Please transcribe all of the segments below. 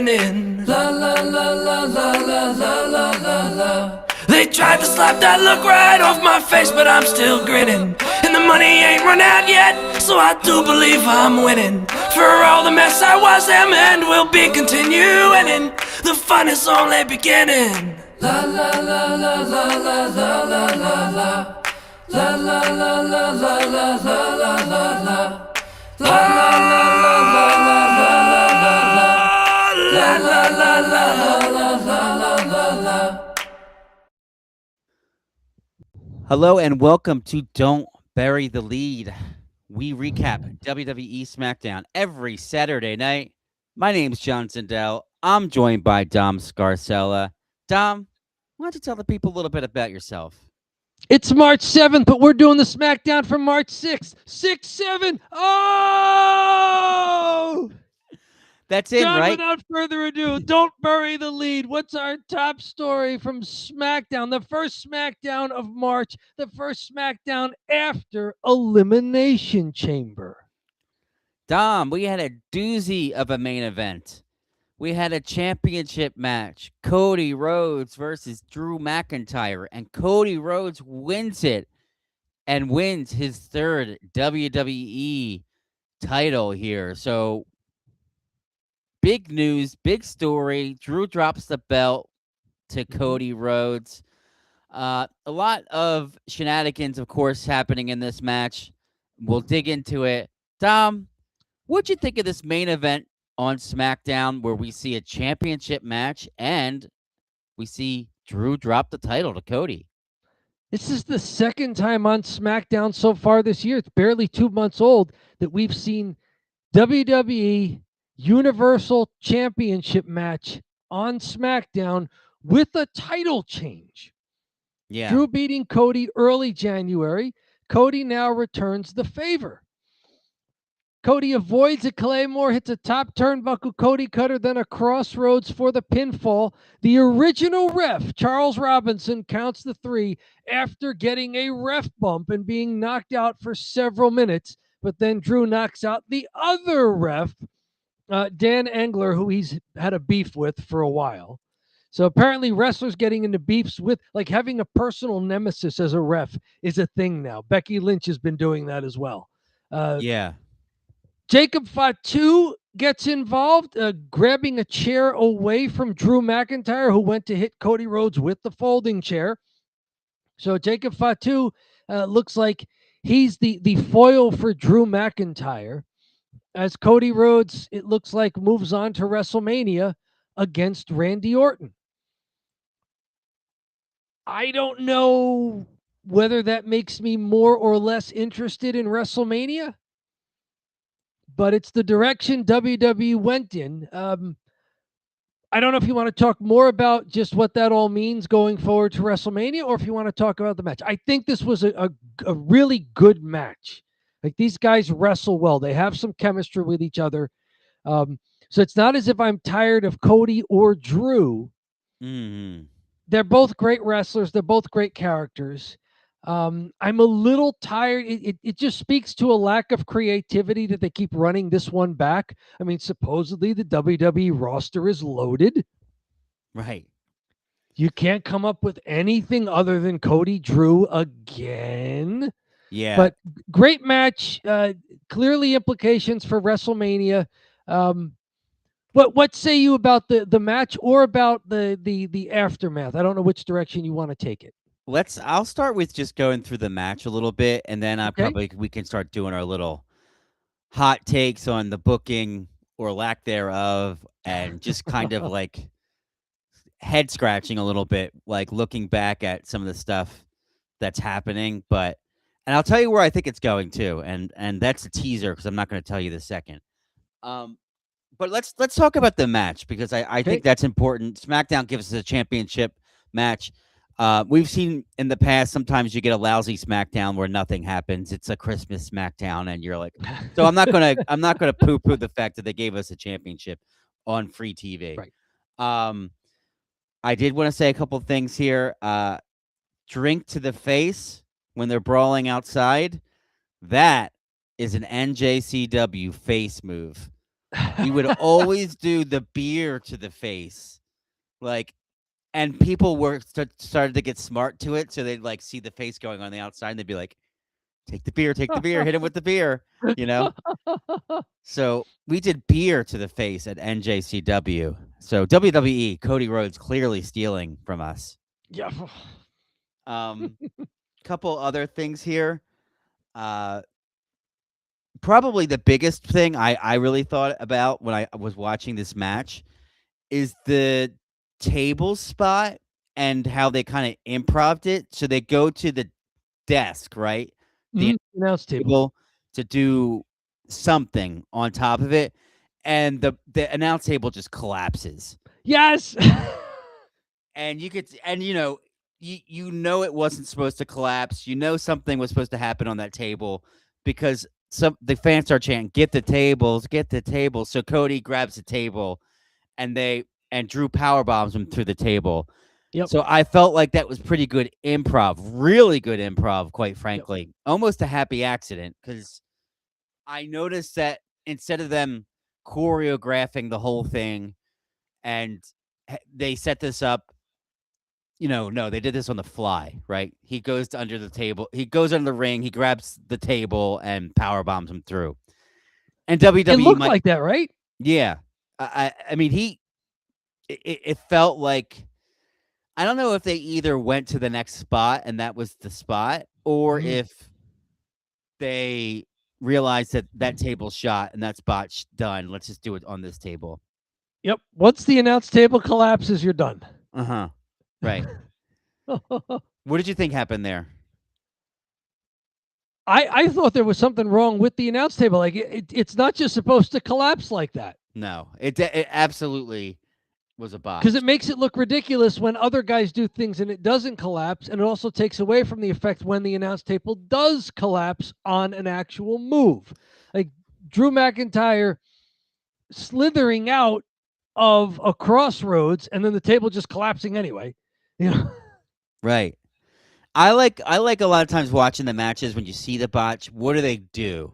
grinning. La la la la la la la la la la. They tried to slap that look right off my face, but I'm still grinning. And the money ain't run out yet, so I do believe I'm winning. For all the mess I was, them and will be continuing. And the fun is only beginning. La la la la la la la la la la. La la la la la la la la la la. La la la la la la la la la. La la la la la la la la. Hello and welcome to Don't Bury the Lead. We recap WWE Smackdown every Saturday night. My name's John Sindel. I'm joined by Dom Scarcella. Dom, why don't you tell the people a little bit about yourself? It's March 7th, but we're doing the Smackdown from March 6th. 6-7. Oh! That's it, John, right? without further ado, don't bury the lead. What's our top story from Smackdown? The first Smackdown of March, the first Smackdown after Elimination Chamber. Dom, we had a doozy of a main event. We had a championship match. Cody Rhodes versus Drew McIntyre. And Cody Rhodes wins it and wins his third WWE title here. So, big news, big story. Drew drops the belt to Cody Rhodes. A lot of shenanigans, of course, happening in this match. We'll dig into it. Dom, what'd you think of this main event on SmackDown where we see a championship match and we see Drew drop the title to Cody? This is the second time on SmackDown so far this year. It's barely 2 months old that we've seen WWE Universal Championship match on SmackDown with a title change. Yeah. Drew beating Cody early January. Cody now returns the favor. Cody avoids a Claymore, hits a top turnbuckle Cody cutter, then a crossroads for the pinfall. The original ref, Charles Robinson, counts the 3 after getting a ref bump and being knocked out for several minutes. But then Drew knocks out the other ref, Dan Engler, who he's had a beef with for a while. So apparently wrestlers getting into beefs with, like having a personal nemesis as a ref is a thing now. Becky Lynch has been doing that as well. Yeah. Jacob Fatu gets involved, grabbing a chair away from Drew McIntyre, who went to hit Cody Rhodes with the folding chair. So Jacob Fatu looks like he's the foil for Drew McIntyre, as Cody Rhodes, it looks like, moves on to WrestleMania against Randy Orton. I don't know whether that makes me more or less interested in WrestleMania, but it's the direction WWE went in. I don't know if you want to talk more about just what that all means going forward to WrestleMania, or if you want to talk about the match. I think this was a really good match. Like, these guys wrestle well. They have some chemistry with each other. So it's not as if I'm tired of Cody or Drew. Mm-hmm. They're both great wrestlers. They're both great characters. I'm a little tired. It just speaks to a lack of creativity that they keep running this one back. I mean, supposedly the WWE roster is loaded. Right. You can't come up with anything other than Cody Drew again. Yeah. But great match. Clearly implications for WrestleMania. What say you about the match or about the aftermath? I don't know which direction you want to take it. I'll start with just going through the match a little bit, and then Okay. we can start doing our little hot takes on the booking or lack thereof, and just kind of like head scratching a little bit, like looking back at some of the stuff that's happening. And I'll tell you where I think it's going to, and that's a teaser because I'm not going to tell you the second. But let's talk about the match, because I think that's important. SmackDown gives us a championship match. We've seen in the past, sometimes you get a lousy SmackDown where nothing happens. It's a Christmas SmackDown, and you're like, so I'm not gonna poo-poo the fact that they gave us a championship on free TV. Right. I did want to say a couple of things here. Drink to the face when they're brawling outside. That is an NJCW face move. he would always do the beer to the face, like, and people were started to get smart to it, so they'd like see the face going on the outside, and they'd be like, take the beer, hit him with the beer, you know. So we did beer to the face at NJCW. So WWE, Cody Rhodes clearly stealing from us. Yeah. Couple other things here. Probably the biggest thing I really thought about when I was watching this match is the table spot and how they kind of improv'd it. So they go to the desk, right? The Announce table. table to do something on top of it, and the announce table just collapses. Yes. And you could, and you know it wasn't supposed to collapse. You know something was supposed to happen on that table because the fans start chanting, "Get the tables, get the tables." So Cody grabs the table, and Drew power bombs him through the table. Yep. So I felt like that was pretty good improv, really good improv, quite frankly. Yep. Almost a happy accident, because I noticed that instead of them choreographing the whole thing and they set this up, no, they did this on the fly, right? He goes under the table, he goes under the ring, he grabs the table and power bombs him through. And WWE it looked like that, right? Yeah. I mean, it felt like, I don't know if they either went to the next spot and that was the spot, or if they realized that table's shot and that spot's done. Let's just do it on this table. Yep. Once the announce table collapses, you're done. Right. What did you think happened there? I thought there was something wrong with the announce table. Like it's not just supposed to collapse like that. No, it absolutely was a botch. Because it makes it look ridiculous when other guys do things and it doesn't collapse, and it also takes away from the effect when the announce table does collapse on an actual move. Like Drew McIntyre slithering out of a crossroads and then the table just collapsing anyway. Right. I like a lot of times watching the matches when you see the botch, what do they do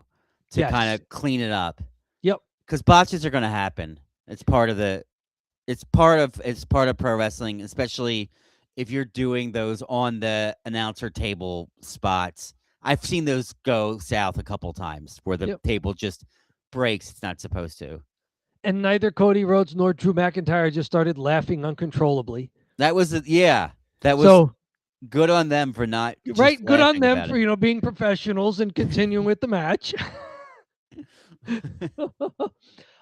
to kind of clean it up? Yep. Because botches are going to happen. It's part of pro wrestling, especially if you're doing those on the announcer table spots. I've seen those go south a couple times where the table just breaks. It's not supposed to. And neither Cody Rhodes nor Drew McIntyre just started laughing uncontrollably. That was so good on them for not. Right. Good on them for, being professionals and continuing with the match.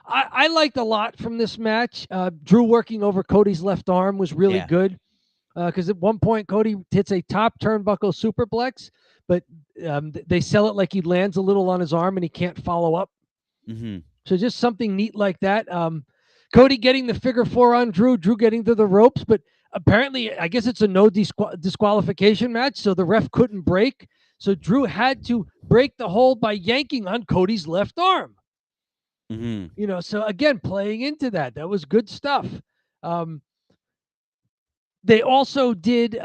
I liked a lot from this match. Drew working over Cody's left arm was really good, because at one point Cody hits a top turnbuckle superplex, but they sell it like he lands a little on his arm and he can't follow up. So just something neat like that. Cody getting the figure four on Drew getting to the ropes, but apparently I guess it's a no disqualification match, so the ref couldn't break. So Drew had to break the hold by yanking on Cody's left arm. So again, playing into that was good stuff. They also did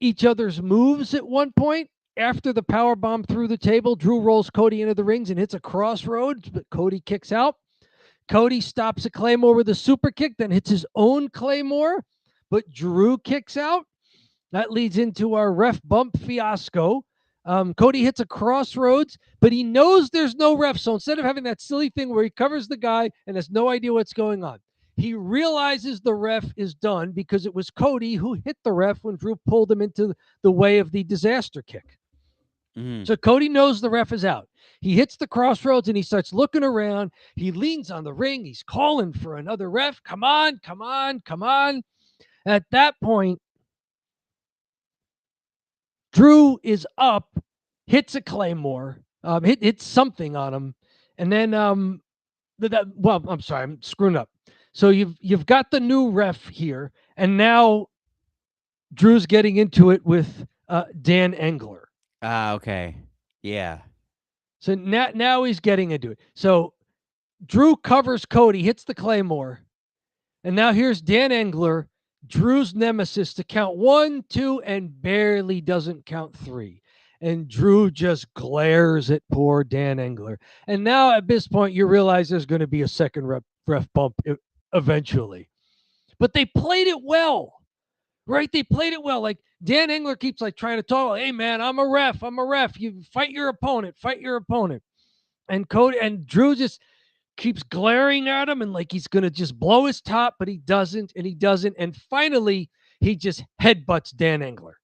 each other's moves at one point. After the power bomb through the table, Drew rolls Cody into the rings and hits a crossroads, but Cody kicks out. Cody stops a Claymore with a super kick, then hits his own Claymore, but Drew kicks out. That leads into our ref bump fiasco. Cody hits a crossroads, but he knows there's no ref. So instead of having that silly thing where he covers the guy and has no idea what's going on, he realizes the ref is done because it was Cody who hit the ref when Drew pulled him into the way of the disaster kick. So Cody knows the ref is out. He hits the crossroads and he starts looking around. He leans on the ring. He's calling for another ref. Come on, come on, come on. At that point, Drew is up, hits a Claymore, hits something on him, and then I'm sorry, I'm screwing up. So you've got the new ref here, and now Drew's getting into it with Dan Engler. Okay, yeah. So now he's getting into it. So Drew covers Cody, hits the Claymore, and now here's Dan Engler, Drew's nemesis, to count 1, 2, and barely doesn't count 3. and Drew just glares at poor Dan Engler. And now at this point, you realize there's going to be a second ref bump eventually. But they played it well, right? They played it well. Like Dan Engler keeps like trying to talk, hey man, I'm a ref. I'm a ref. You fight your opponent, fight your opponent. And Cody and Drew just keeps glaring at him and like he's gonna just blow his top, but he doesn't, and he doesn't. And finally, he just headbutts Dan Engler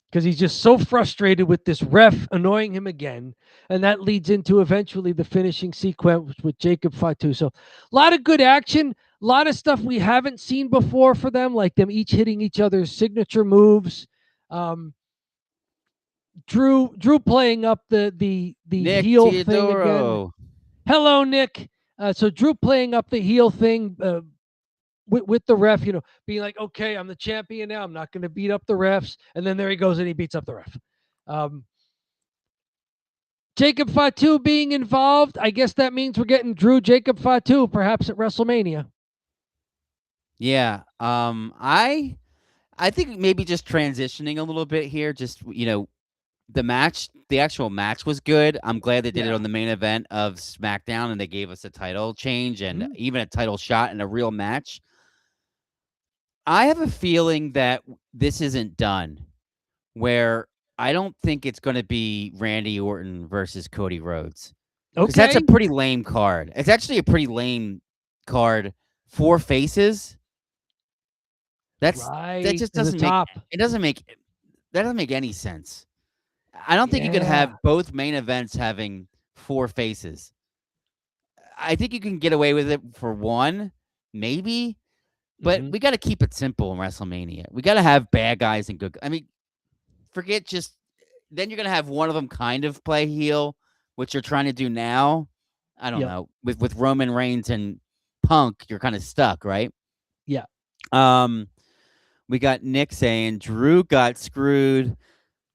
because he's just so frustrated with this ref annoying him again. And that leads into eventually the finishing sequence with Jacob Fatu. So a lot of good action, a lot of stuff we haven't seen before for them, like them each hitting each other's signature moves. Drew playing up the Nick heel thing again. Teodoro. Hello, Nick. So Drew playing up the heel thing with the ref, being like, okay, I'm the champion now. I'm not going to beat up the refs. And then there he goes and he beats up the ref. Jacob Fatu being involved. I guess that means we're getting Drew Jacob Fatu perhaps at WrestleMania. Yeah. I think maybe just transitioning a little bit here, just, the actual match was good. I'm glad they did it on the main event of Smackdown, and they gave us a title change and even a title shot in a real match. I have a feeling that this isn't done, where I don't think it's going to be Randy Orton versus Cody Rhodes. Because that's a pretty lame card. It's actually a pretty lame card. 4 faces. That just doesn't make any sense. I don't think you could have both main events having 4 faces. I think you can get away with it for one, maybe, but we got to keep it simple in WrestleMania. We got to have bad guys and good. I mean, forget just then you're gonna have one of them kind of play heel, which you're trying to do now. I don't know with Roman Reigns and Punk, you're kind of stuck, right? Yeah. We got Nick saying Drew got screwed.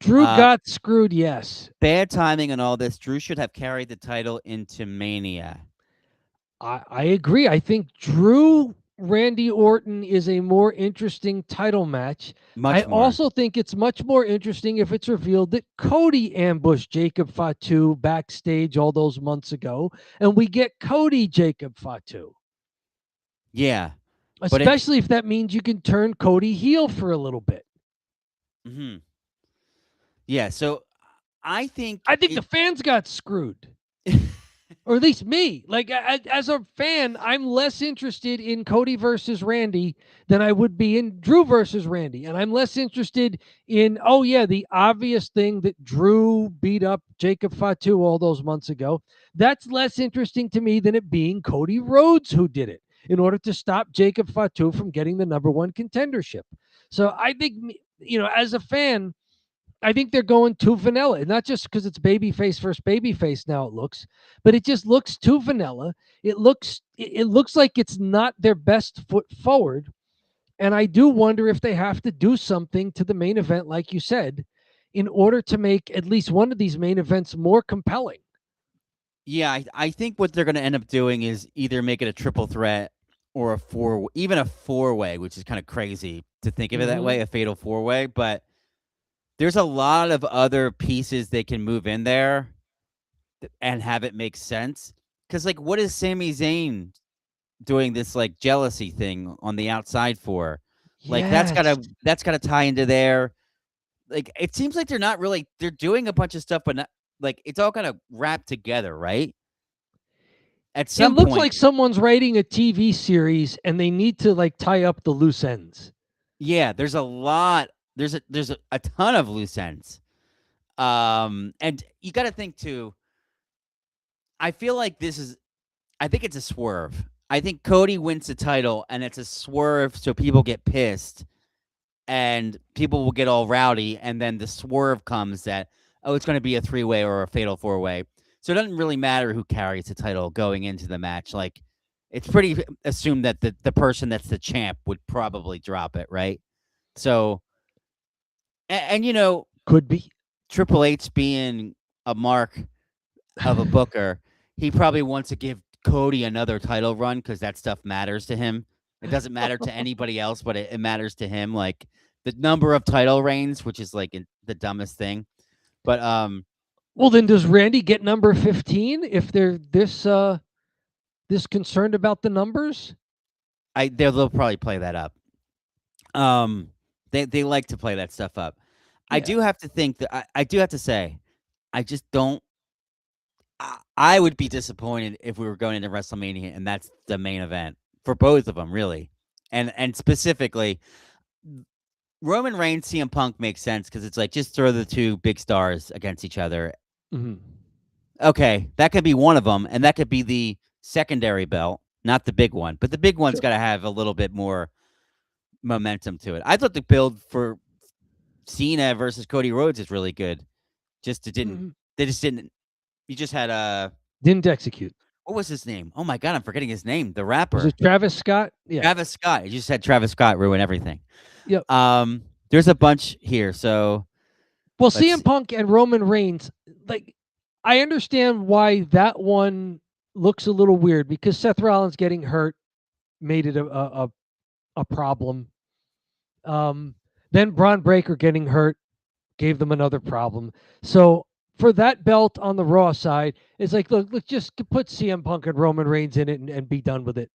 Drew got screwed, yes. Bad timing and all this. Drew should have carried the title into Mania. I agree. I think Drew Randy Orton is a more interesting title match. I also think it's much more interesting if it's revealed that Cody ambushed Jacob Fatu backstage all those months ago, and we get Cody Jacob Fatu. Yeah. Especially if that means you can turn Cody heel for a little bit. Mm-hmm. Yeah, so I think the fans got screwed. Or at least me. Like, as a fan, I'm less interested in Cody versus Randy than I would be in Drew versus Randy. And I'm less interested in, the obvious thing that Drew beat up Jacob Fatu all those months ago. That's less interesting to me than it being Cody Rhodes who did it in order to stop Jacob Fatu from getting the #1 contendership. So I think, as a fan, I think they're going too vanilla, not just because it's babyface versus babyface now it looks, but it just looks too vanilla. It looks like it's not their best foot forward. And I do wonder if they have to do something to the main event, like you said, in order to make at least one of these main events more compelling. Yeah, I think what they're going to end up doing is either make it a triple threat or even a 4-way, which is kind of crazy to think of it that way, a fatal 4-way, but there's a lot of other pieces they can move in there and have it make sense. Because, like, what is Sami Zayn doing this, like, jealousy thing on the outside for? Like, that's gotta tie into there. Like, it seems like they're doing a bunch of stuff, but not, like, it's all kind of wrapped together, right? At some point, it looks like someone's writing a TV series and they need to, like, tie up the loose ends. Yeah, there's a lot. There's a ton of loose ends. And you got to think too. I feel like I think it's a swerve. I think Cody wins the title and it's a swerve so people get pissed and people will get all rowdy, and then the swerve comes that, it's going to be a 3-way or a fatal 4-way. So it doesn't really matter who carries the title going into the match. Like, it's pretty assumed that the person that's the champ would probably drop it, right? So and could be Triple H being a mark of a booker, he probably wants to give Cody another title run because that stuff matters to him. It doesn't matter to anybody else, but it matters to him. Like the number of title reigns, which is like the dumbest thing. But Well, then does Randy get number 15 if they're this concerned about the numbers? they'll probably play that up. They like to play that stuff up. I Yeah. do have to think that I do have to say, I just don't. I would be disappointed if we were going into WrestleMania and that's the main event for both of them, really, and specifically Roman Reigns, CM Punk makes sense because it's like just throw the two big stars against each other. Mm-hmm. Okay, that could be one of them, and that could be the secondary belt, not the big one. But the big one's got to have a little bit more momentum to it. I thought the build for Cena versus Cody Rhodes is really good. Just it didn't. Mm-hmm. They just didn't. You just had Didn't execute. what was his name? Oh my god, I'm forgetting his name. The rapper. Was it Travis Scott? Yeah. Travis Scott. You just had Travis Scott ruin everything. Yep. There's a bunch here, so Well, let's CM Punk and Roman Reigns, like, I understand why that one looks a little weird because Seth Rollins getting hurt made it a problem. Then Braun Breaker getting hurt gave them another problem. So for that belt on the Raw side, it's like, look, let's just put CM Punk and Roman Reigns in it and be done with it.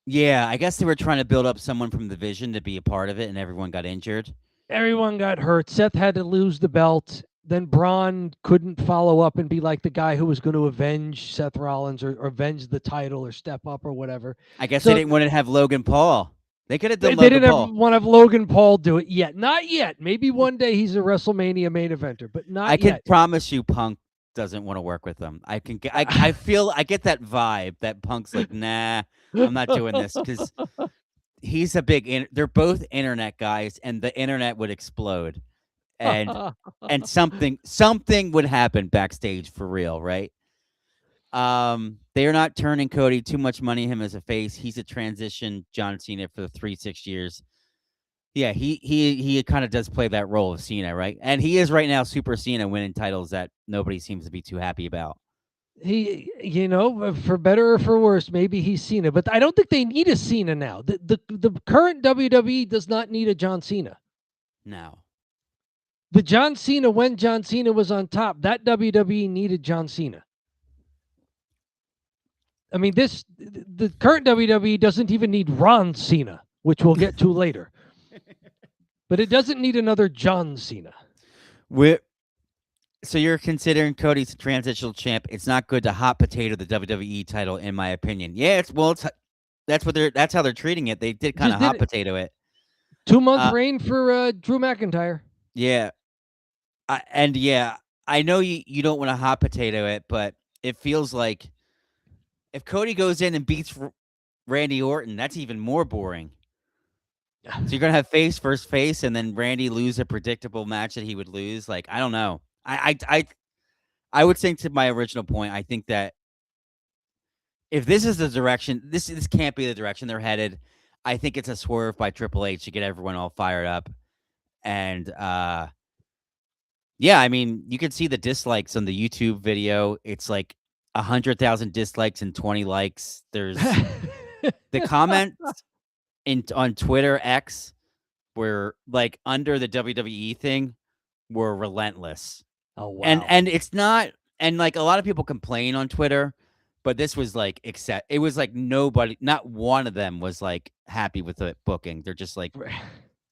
yeah, I guess they were trying to build up someone from the Division to be a part of it, and everyone got injured. Everyone got hurt. Seth had to lose the belt. Then Braun couldn't follow up and be like the guy who was going to avenge Seth Rollins or avenge the title or step up or whatever. I guess So- they didn't want to have Logan Paul. They could have done They Logan didn't Paul. want to have Logan Paul do it yet. Not yet. Maybe one day he's a WrestleMania main eventer, but not I can yet. promise you, Punk doesn't want to work with them. I can. I feel. I get that vibe that Punk's like, nah, I'm not doing this because he's a big. They're both internet guys, and the internet would explode, and something would happen backstage for real, right? They are not turning Cody too much money him as a face. He's a transition John Cena for the 3-6 years. Yeah, he kind of does play that role of Cena, right? And he is right now Super Cena winning titles that nobody seems to be too happy about. He, for better or for worse, maybe he's Cena, but I don't think they need a Cena now. The current WWE does not need a John Cena. No. The John Cena, when John Cena was on top, that WWE needed John Cena. I mean, the current WWE doesn't even need Ron Cena, which we'll get to later. But it doesn't need another John Cena. So you're considering Cody's a transitional champ. It's not good to hot potato the WWE title, in my opinion. Yeah, that's how they're treating it. They did kind of hot potato it. 2-month reign for Drew McIntyre. Yeah. I know you don't want to hot potato it, but it feels like if Cody goes in and beats Randy Orton, that's even more boring. So you're gonna have face versus face, and then Randy lose a predictable match that he would lose. Like, I don't know. I would think, to my original point, I think that if this is the direction, this can't be the direction they're headed. I think it's a swerve by Triple H to get everyone all fired up. And yeah, I mean, you can see the dislikes on the YouTube video. It's like 100,000 dislikes and 20 likes. There's the comments on Twitter X were like under the WWE thing were relentless. Oh wow. And it's not, and like a lot of people complain on Twitter, but this was like it was like nobody, not one of them was like happy with the booking. They're just like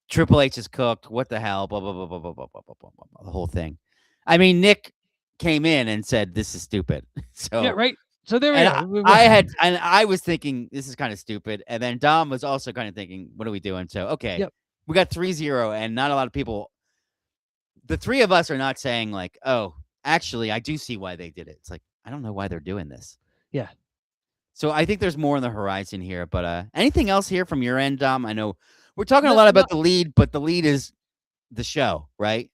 Triple H is cooked. What the hell? Blah blah blah blah blah blah blah blah blah. The whole thing. I mean, Nick came in and said this is stupid. So yeah, right. So there we go. I was thinking this is kind of stupid, and then Dom was also kind of thinking, what are we doing? So okay, Yep. We got 3-0, and not a lot of people. The three of us are not saying like, oh, actually, I do see why they did it. It's like, I don't know why they're doing this. Yeah. So I think there's more on the horizon here. But anything else here from your end, Dom? I know we're talking a lot about the lead, but the lead is the show, right?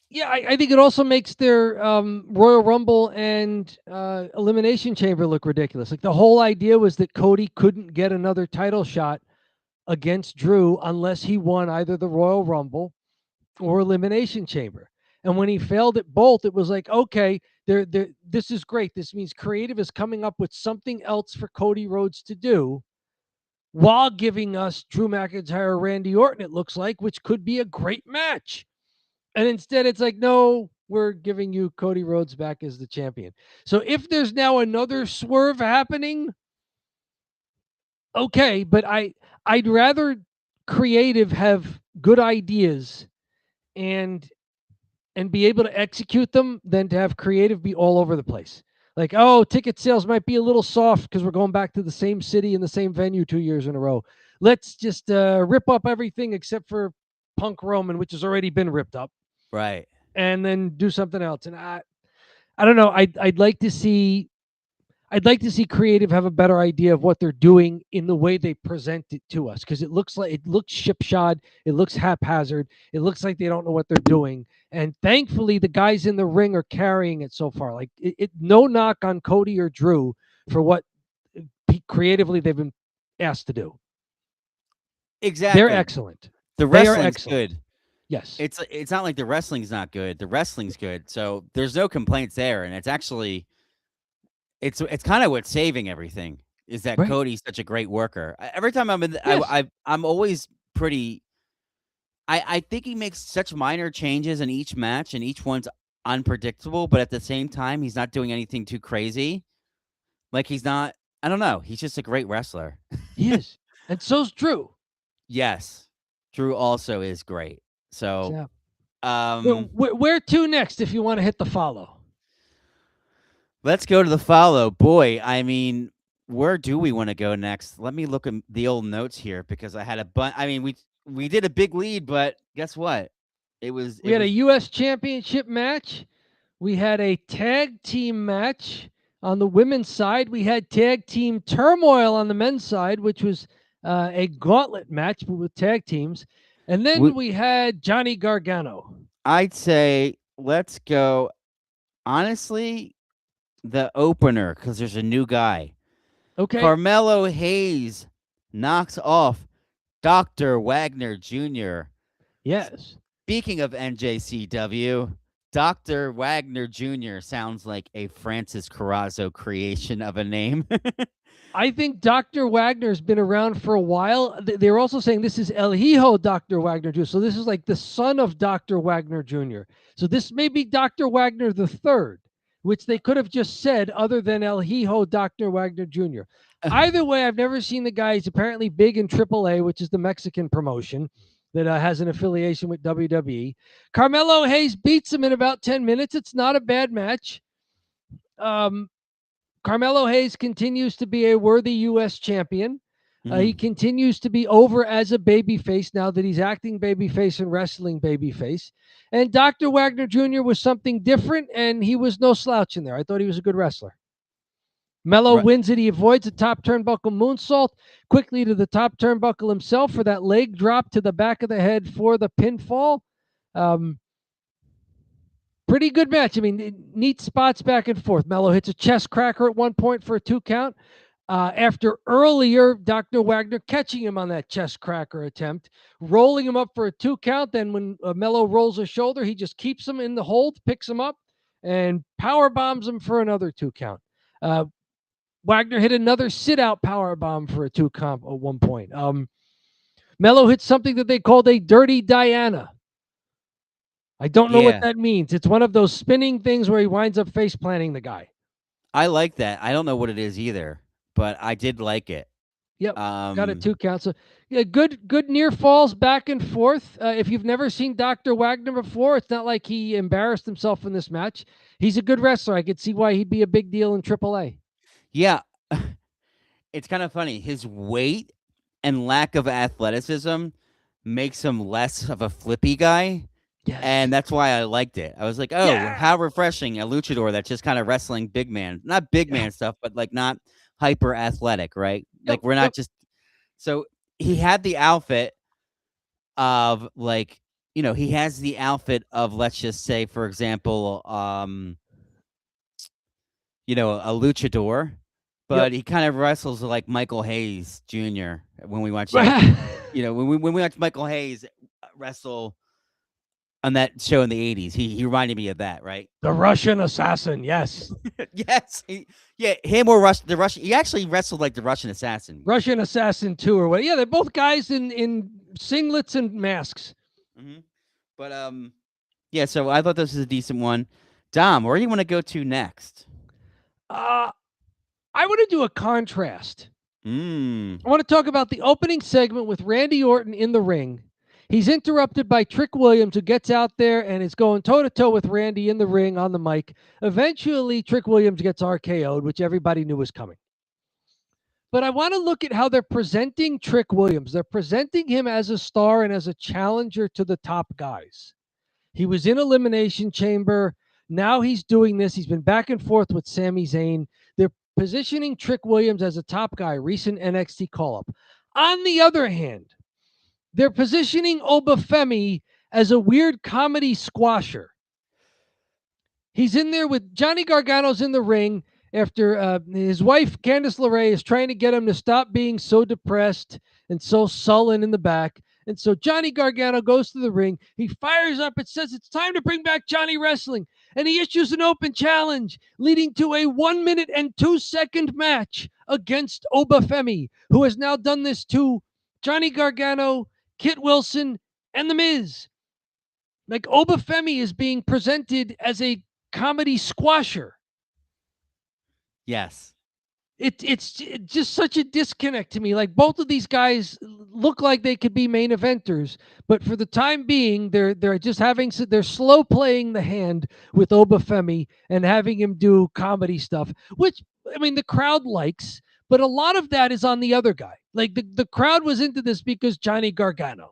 Yeah, I think it also makes their Royal Rumble and Elimination Chamber look ridiculous. Like the whole idea was that Cody couldn't get another title shot against Drew unless he won either the Royal Rumble or Elimination Chamber. And when he failed at both, it was like, okay, this is great. This means creative is coming up with something else for Cody Rhodes to do while giving us Drew McIntyre, Randy Orton, it looks like, which could be a great match. And instead it's like, no, we're giving you Cody Rhodes back as the champion. So if there's now another swerve happening, okay, but I'd rather creative have good ideas and be able to execute them than to have creative be all over the place. Like, oh, ticket sales might be a little soft because we're going back to the same city and the same venue 2 years in a row. Let's just rip up everything except for Punk Roman, which has already been ripped up, Right. and then do something else. And I don't know. I'd like to see creative have a better idea of what they're doing in the way they present it to us, because it looks shipshod, it looks haphazard, it looks like they don't know what they're doing. And thankfully, the guys in the ring are carrying it so far. Like no knock on Cody or Drew for what creatively they've been asked to do. Exactly. They're excellent. The They are wrestling's excellent. good. Yes. It's not like the wrestling's not good. The wrestling's good. So there's no complaints there, and it's actually it's kind of what's saving everything is that Right. Cody's such a great worker. Every time I'm in, Yes. I'm always pretty. I think he makes such minor changes in each match, and each one's unpredictable. But at the same time, he's not doing anything too crazy. Like he's not. I don't know. He's just a great wrestler. He is, and so's Drew. Yes, Drew also is great. So, where to next if you want to hit the follow? Let's go to the follow. Boy, I mean, where do we want to go next? Let me look at the old notes here because I had a bunch. I mean, we did a big lead, but guess what? We had a U.S. Championship match. We had a tag team match on the women's side. We had tag team turmoil on the men's side, which was a gauntlet match but with tag teams. And then we had Johnny Gargano. I'd say let's go. Honestly, the opener, because there's a new guy. Okay. Carmelo Hayes knocks off Dr. Wagner Jr. Yes. Speaking of NJCW, Dr. Wagner Jr. sounds like a Francis Carrazzo creation of a name. I think Dr. Wagner's been around for a while. They're also saying this is El Hijo Dr. Wagner Jr. So this is like the son of Dr. Wagner Jr. So this may be Dr. Wagner the third, which they could have just said other than El Hijo Dr. Wagner Jr. Either way, I've never seen the guy. He's apparently big in AAA, which is the Mexican promotion that has an affiliation with WWE. Carmelo Hayes beats him in about 10 minutes. It's not a bad match. Carmelo Hayes continues to be a worthy U.S. champion. He continues to be over as a babyface now that he's acting babyface and wrestling babyface. And Dr. Wagner Jr. was something different, and he was no slouch in there. I thought he was a good wrestler. Mello wins it. He avoids a top turnbuckle moonsault quickly to the top turnbuckle himself for that leg drop to the back of the head for the pinfall. Pretty good match. I mean, neat spots back and forth. Mello hits a chest cracker at one point for a 2 count. After earlier, Dr. Wagner catching him on that chest cracker attempt, rolling him up for a 2 count. Then when Mello rolls a shoulder, he just keeps him in the hold, picks him up, and power bombs him for another 2 count. Wagner hit another sit-out power bomb for a 2 count at one point. Mello hit something that they called a dirty Diana. I don't know what that means. It's one of those spinning things where he winds up face planting the guy. I like that. I don't know what it is either, but I did like it. Yep, got a 2 count. So yeah, good near falls back and forth. If you've never seen Dr. Wagner before, it's not like he embarrassed himself in this match. He's a good wrestler. I could see why he'd be a big deal in AAA. Yeah, it's kind of funny. His weight and lack of athleticism makes him less of a flippy guy. Yes. And that's why I liked it. I was like, oh, how refreshing, a luchador that's just kind of wrestling big man. Not big man stuff, but like not hyper athletic, right? Like we're not just... So he had the outfit of like, you know, he has the outfit of, let's just say, for example, you know, a luchador, but he kind of wrestles like Michael Hayes Jr. when we watch, you know, when we watch Michael Hayes wrestle on that show in the 80s. He reminded me of that, right? The Russian assassin, yes. Yes. Him or the Russian. He actually wrestled like the Russian assassin. Russian assassin 2 or what. Yeah, they're both guys in singlets and masks. Mm-hmm. But Yeah, so I thought this was a decent one. Dom, where do you want to go to next? I want to do a contrast. Mm. I want to talk about the opening segment with Randy Orton in the ring. He's interrupted by Trick Williams, who gets out there and is going toe-to-toe with Randy in the ring on the mic. Eventually, Trick Williams gets RKO'd, which everybody knew was coming. But I want to look at how they're presenting Trick Williams. They're presenting him as a star and as a challenger to the top guys. He was in Elimination Chamber. Now he's doing this. He's been back and forth with Sami Zayn. They're positioning Trick Williams as a top guy, recent NXT call-up. On the other hand, they're positioning Obafemi as a weird comedy squasher. He's in there with Johnny Gargano's in the ring after his wife, Candice LeRae, is trying to get him to stop being so depressed and so sullen in the back. And so Johnny Gargano goes to the ring. He fires up. It says it's time to bring back Johnny Wrestling. And he issues an open challenge, leading to a 1 minute and 2-second match against Obafemi, who has now done this to Johnny Gargano, Kit Wilson, and The Miz. Like, Obafemi is being presented as a comedy squasher. Yes. It's just such a disconnect to me. Like, both of these guys look like they could be main eventers, but for the time being, they're just they're slow playing the hand with Obafemi and having him do comedy stuff, which, I mean, the crowd likes, but a lot of that is on the other guy. Like, the crowd was into this because Johnny Gargano,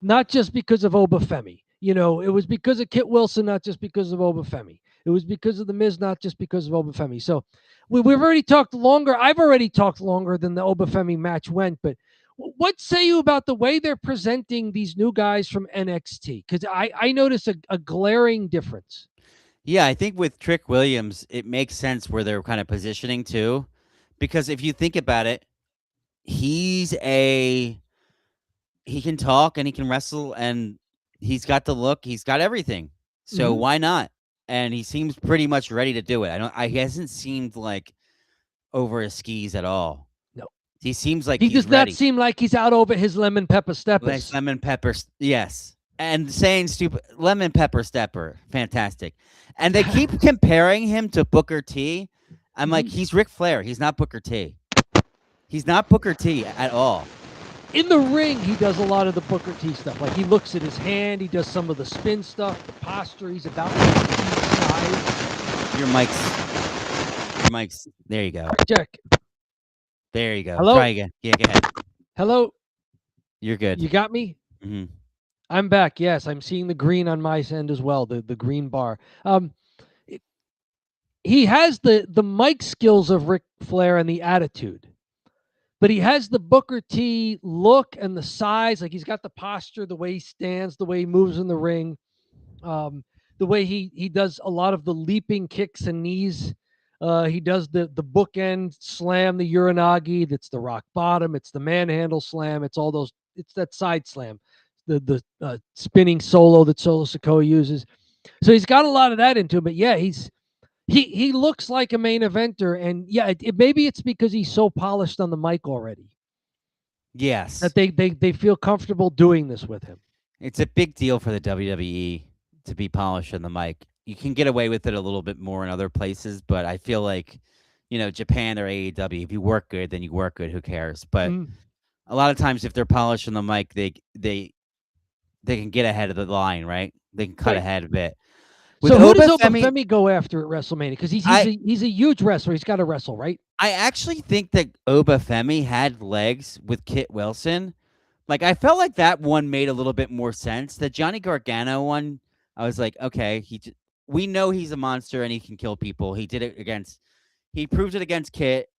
not just because of Obafemi. You know, it was because of Kit Wilson, not just because of Obafemi. It was because of The Miz, not just because of Obafemi. So we've already talked longer. I've already talked longer than the Obafemi match went. But what say you about the way they're presenting these new guys from NXT? Because I notice a glaring difference. Yeah, I think with Trick Williams, it makes sense where they're kind of positioning too. Because if you think about it, he can talk and he can wrestle and he's got the look, he's got everything. So why not? And he seems pretty much ready to do it. He hasn't seemed like over his skis at all. No. He seems like he he's does ready. not seem like he's out over his lemon pepper steppers. Like lemon pepper, yes. And saying stupid lemon pepper stepper, fantastic. And they keep comparing him to Booker T. I'm like, he's Ric Flair. He's not Booker T. He's not Booker T at all. In the ring, he does a lot of the Booker T stuff. Like, he looks at his hand, he does some of the spin stuff, the posture. He's about size. Your mic's. There you go. Check. There you go. Hello? Try again. Yeah, go ahead. Hello? You're good. You got me? Mm-hmm. I'm back. Yes, I'm seeing the green on my end as well, the green bar. He has the mic skills of Ric Flair and the attitude. But he has the Booker T look and the size. Like, he's got the posture, the way he stands, the way he moves in the ring, the way he does a lot of the leaping kicks and knees. He does the bookend slam, the Uranagi. That's the rock bottom. It's the manhandle slam. It's all those. It's that side slam, the spinning solo that Solo Sikoa uses. So he's got a lot of that into him. But yeah, he looks like a main eventer, and yeah, maybe it's because he's so polished on the mic already. Yes, that they feel comfortable doing this with him. It's a big deal for the WWE to be polished on the mic. You can get away with it a little bit more in other places, but I feel like, Japan or AEW, if you work good, then you work good. Who cares? But a lot of times, if they're polished on the mic, they can get ahead of the line, right? They can cut ahead a bit. So who does Obafemi go after at WrestleMania? Because he's a huge wrestler. He's got to wrestle, right? I actually think that Obafemi had legs with Kit Wilson. Like, I felt like that one made a little bit more sense. The Johnny Gargano one, I was like, okay, we know he's a monster and he can kill people. He proved it against Kit.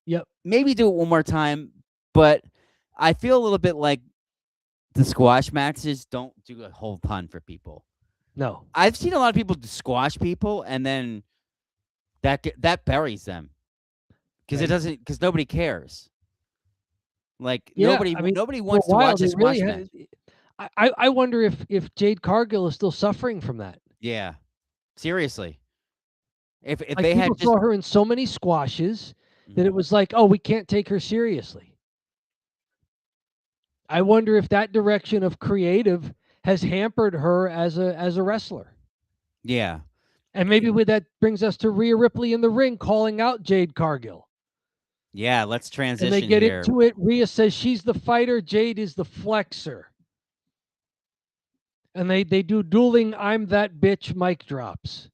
Yep. Maybe do it one more time, but I feel a little bit like the squash matches don't do a whole ton for people. No. I've seen a lot of people squash people, and then that buries them because nobody cares. Like, nobody wants to watch a squash match. I wonder if Jade Cargill is still suffering from that. Yeah, seriously. If like, they had saw her in so many squashes that it was like, oh, we can't take her seriously. I wonder if that direction of creative has hampered her as a wrestler. Yeah. And maybe with that brings us to Rhea Ripley in the ring calling out Jade Cargill. Yeah, let's And they transition get here. into it. Rhea says she's the fighter, Jade is the flexor. And they do dueling I'm that bitch mic drops.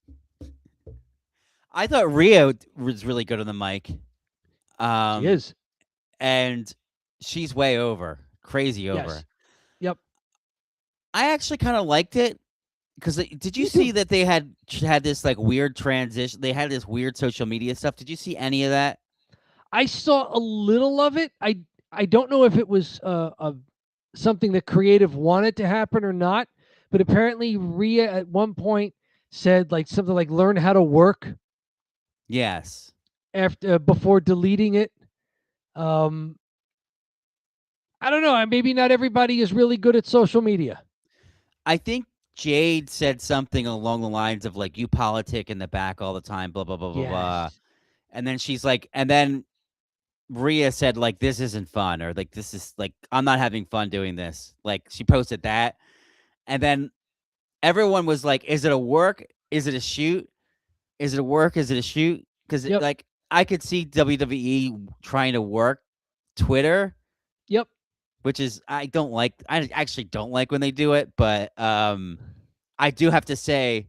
I thought Rhea was really good on the mic. She is. And she's way over. Crazy over. Yes. Yep. I actually kind of liked it because did you Me see too. that they had this like weird transition? They had this weird social media stuff. Did you see any of that? I saw a little of it. I don't know if it was something that creative wanted to happen or not, but apparently Rhea at one point said like something like learn how to work Yes. after before deleting it. Um, I don't know. Maybe not everybody is really good at social media. I think Jade said something along the lines of like, "You politic in the back all the time," blah blah blah blah blah. Yes. And then she's like, and then Rhea said like, "This isn't fun," or like, "This is like, I'm not having fun doing this." Like she posted that, and then everyone was like, "Is it a work? Is it a shoot? Is it a work? Is it a shoot?" Because Yep. like I could see WWE trying to work Twitter, Yep. which is I don't like. I actually don't like when they do it, but I do have to say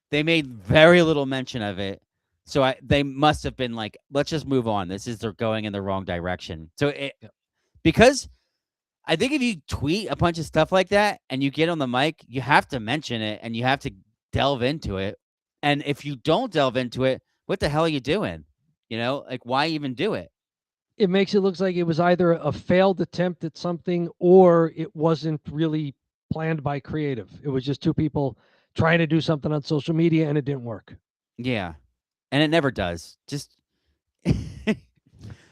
they made very little mention of it. So they must have been like, let's just move on. They're going in the wrong direction. So because I think if you tweet a bunch of stuff like that and you get on the mic, you have to mention it and you have to delve into it. And if you don't delve into it, what the hell are you doing? Like why even do it? It makes it look like it was either a failed attempt at something or it wasn't really planned by creative. It was just two people trying to do something on social media and it didn't work. Yeah. And it never does. Just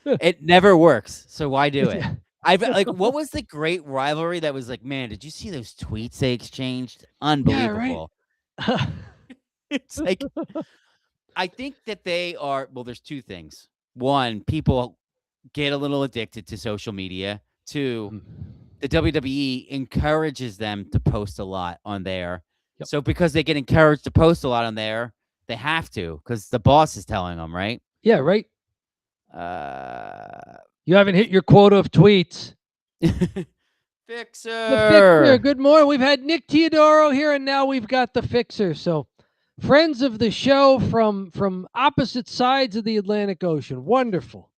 it never works. So why do it? I've like, what was the great rivalry that was like, man, did you see those tweets they exchanged? Unbelievable. Yeah, right. It's like, I think that they are, well, there's two things. One, people get a little addicted to social media. Two, the WWE encourages them to post a lot on there. Yep. So because they get encouraged to post a lot on there, they have to because the boss is telling them, right? Yeah, right. Uh, You haven't hit your quota of tweets. Fixer. The Fixer. Good morning. We've had Nick Teodoro here, and now we've got the Fixer. So, friends of the show from opposite sides of the Atlantic Ocean. Wonderful.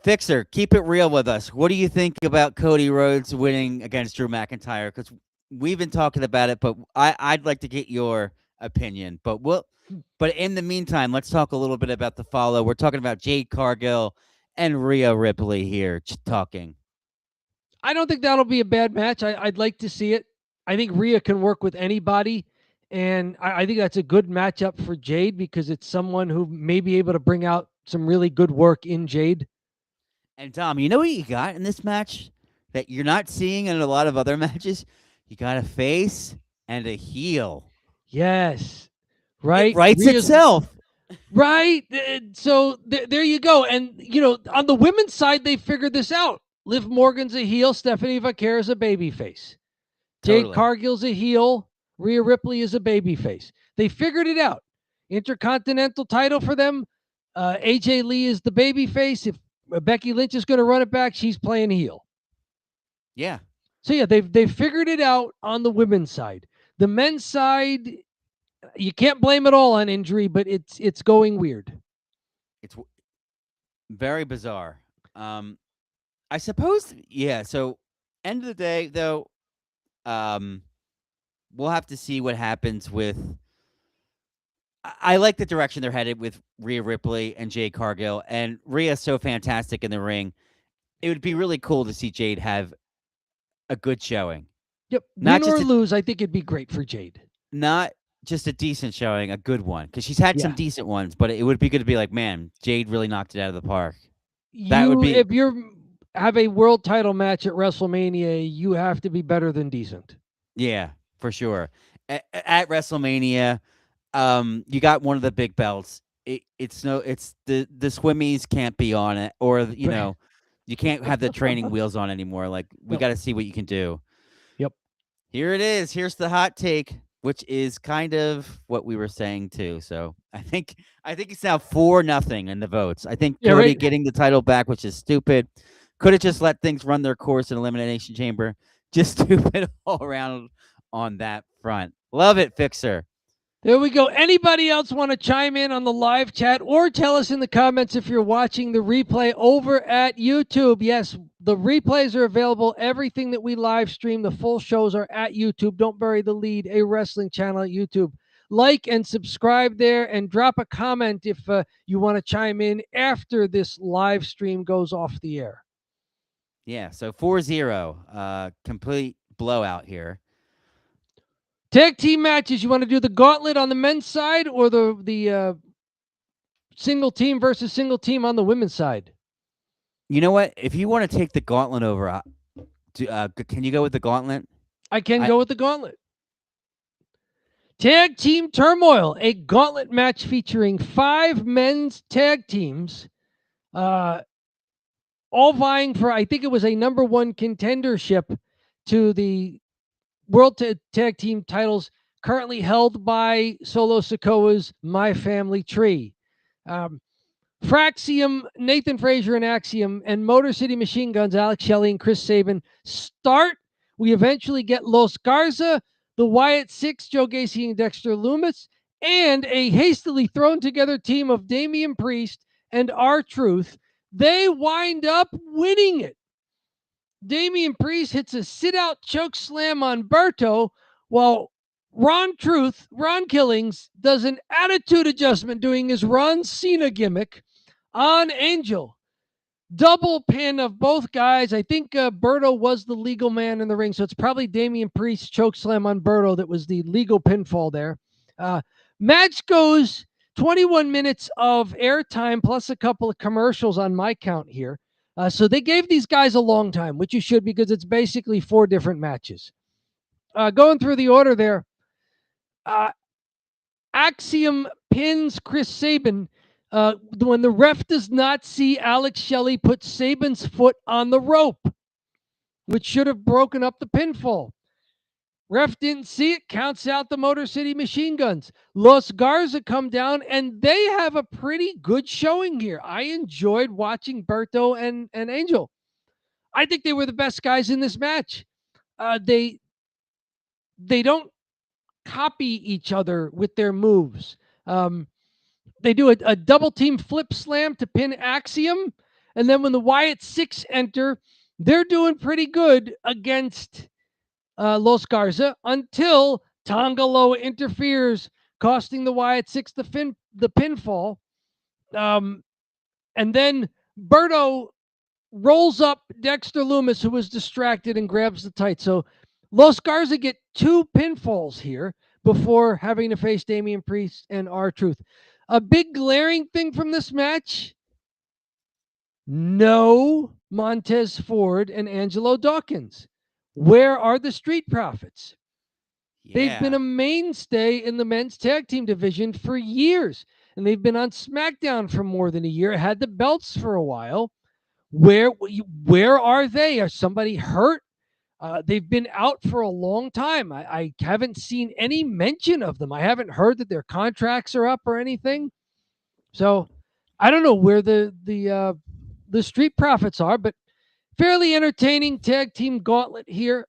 Fixer, keep it real with us. What do you think about Cody Rhodes winning against Drew McIntyre? Because we've been talking about it, but I'd like to get your opinion. But in the meantime, let's talk a little bit about the follow. We're talking about Jade Cargill and Rhea Ripley here talking. I don't think that'll be a bad match. I'd like to see it. I think Rhea can work with anybody. And I think that's a good matchup for Jade because it's someone who may be able to bring out some really good work in Jade. And Dom, you know what you got in this match that you're not seeing in a lot of other matches? You got a face and a heel. Yes. Right? It writes itself. Right? So there you go. And, on the women's side, they figured this out. Liv Morgan's a heel. Stephanie Vaquer is a babyface. Totally. Jade Cargill's a heel. Rhea Ripley is a babyface. They figured it out. Intercontinental title for them. AJ Lee is the babyface. If Becky Lynch is going to run it back, she's playing heel. Yeah. So yeah, they've figured it out on the women's side. The men's side, you can't blame it all on injury, but it's going weird. It's very bizarre. I suppose, yeah. So end of the day, though, we'll have to see what happens with. I like the direction they're headed with Rhea Ripley and Jade Cargill, and Rhea's so fantastic in the ring. It would be really cool to see Jade have a good showing. Yep, Not win or just lose, I think it'd be great for Jade. Not just a decent showing, a good one, because she's had some decent ones, but it would be good to be like, man, Jade really knocked it out of the park. That would be if you have a world title match at WrestleMania, you have to be better than decent. Yeah, for sure. At WrestleMania, you got one of the big belts. It's the swimmies can't be on it, or you can't have the training wheels on anymore. Like we got to see what you can do. Yep. Here it is. Here's the hot take, which is kind of what we were saying too. So I think it's now 4-0 in the votes. I think Yeah, Cody right. getting the title back, which is stupid. Could have just let things run their course in Elimination Chamber. Just stupid all around on that front. Love it, Fixer. There we go. Anybody else want to chime in on the live chat or tell us in the comments if you're watching the replay over at YouTube? Yes, the replays are available. Everything that we live stream, the full shows are at YouTube. Don't bury the lead, a wrestling channel at YouTube. Like and subscribe there and drop a comment if you want to chime in after this live stream goes off the air. Yeah, so 4-0. Complete blowout here. Tag team matches. You want to do the gauntlet on the men's side or the single team versus single team on the women's side? You know what? If you want to take the gauntlet over, can you go with the gauntlet? I can go with the gauntlet. Tag Team Turmoil, a gauntlet match featuring 5 men's tag teams, all vying for, I think it was a number 1 contendership to the World Tag Team titles currently held by Solo Sikoa's My Family Tree. Fraxium, Nathan Frazier and Axiom, and Motor City Machine Guns, Alex Shelley and Chris Sabin start. We eventually get Los Garza, the Wyatt Six, Joe Gacy and Dexter Loomis, and a hastily thrown together team of Damian Priest and R-Truth. They wind up winning it. Damian Priest hits a sit-out choke slam on Berto, while Ron Killings does an attitude adjustment doing his Ron Cena gimmick on Angel. Double pin of both guys. I think Berto was the legal man in the ring, so it's probably Damian Priest's choke slam on Berto that was the legal pinfall there. Match goes 21 minutes of airtime plus a couple of commercials on my count here. So they gave these guys a long time, which you should because it's basically 4 different matches. Going through the order there, Axiom pins Chris Sabin when the ref does not see Alex Shelley put Sabin's foot on the rope, which should have broken up the pinfall. Ref didn't see it, counts out the Motor City Machine Guns. Los Garza come down, and they have a pretty good showing here. I enjoyed watching Berto and Angel. I think they were the best guys in this match. They don't copy each other with their moves. They do a double team flip slam to pin Axiom, and then when the Wyatt Six enter, they're doing pretty good against Los Garza until Tongalo interferes, costing the Wyatt Six the pinfall. And then Berto rolls up Dexter Loomis, who was distracted, and grabs the tights. So Los Garza get 2 pinfalls here before having to face Damian Priest and R-Truth. A big glaring thing from this match: no Montez Ford and Angelo Dawkins. Where are the Street Profits? Yeah. They've been a mainstay in the men's tag team division for years, and they've been on Smackdown for more than a year, had the belts for a while. Where are they? Are somebody hurt? They've been out for a long time. I haven't seen any mention of them. I haven't heard that their contracts are up or anything. So I don't know where the Street Profits are, but fairly entertaining tag team gauntlet here.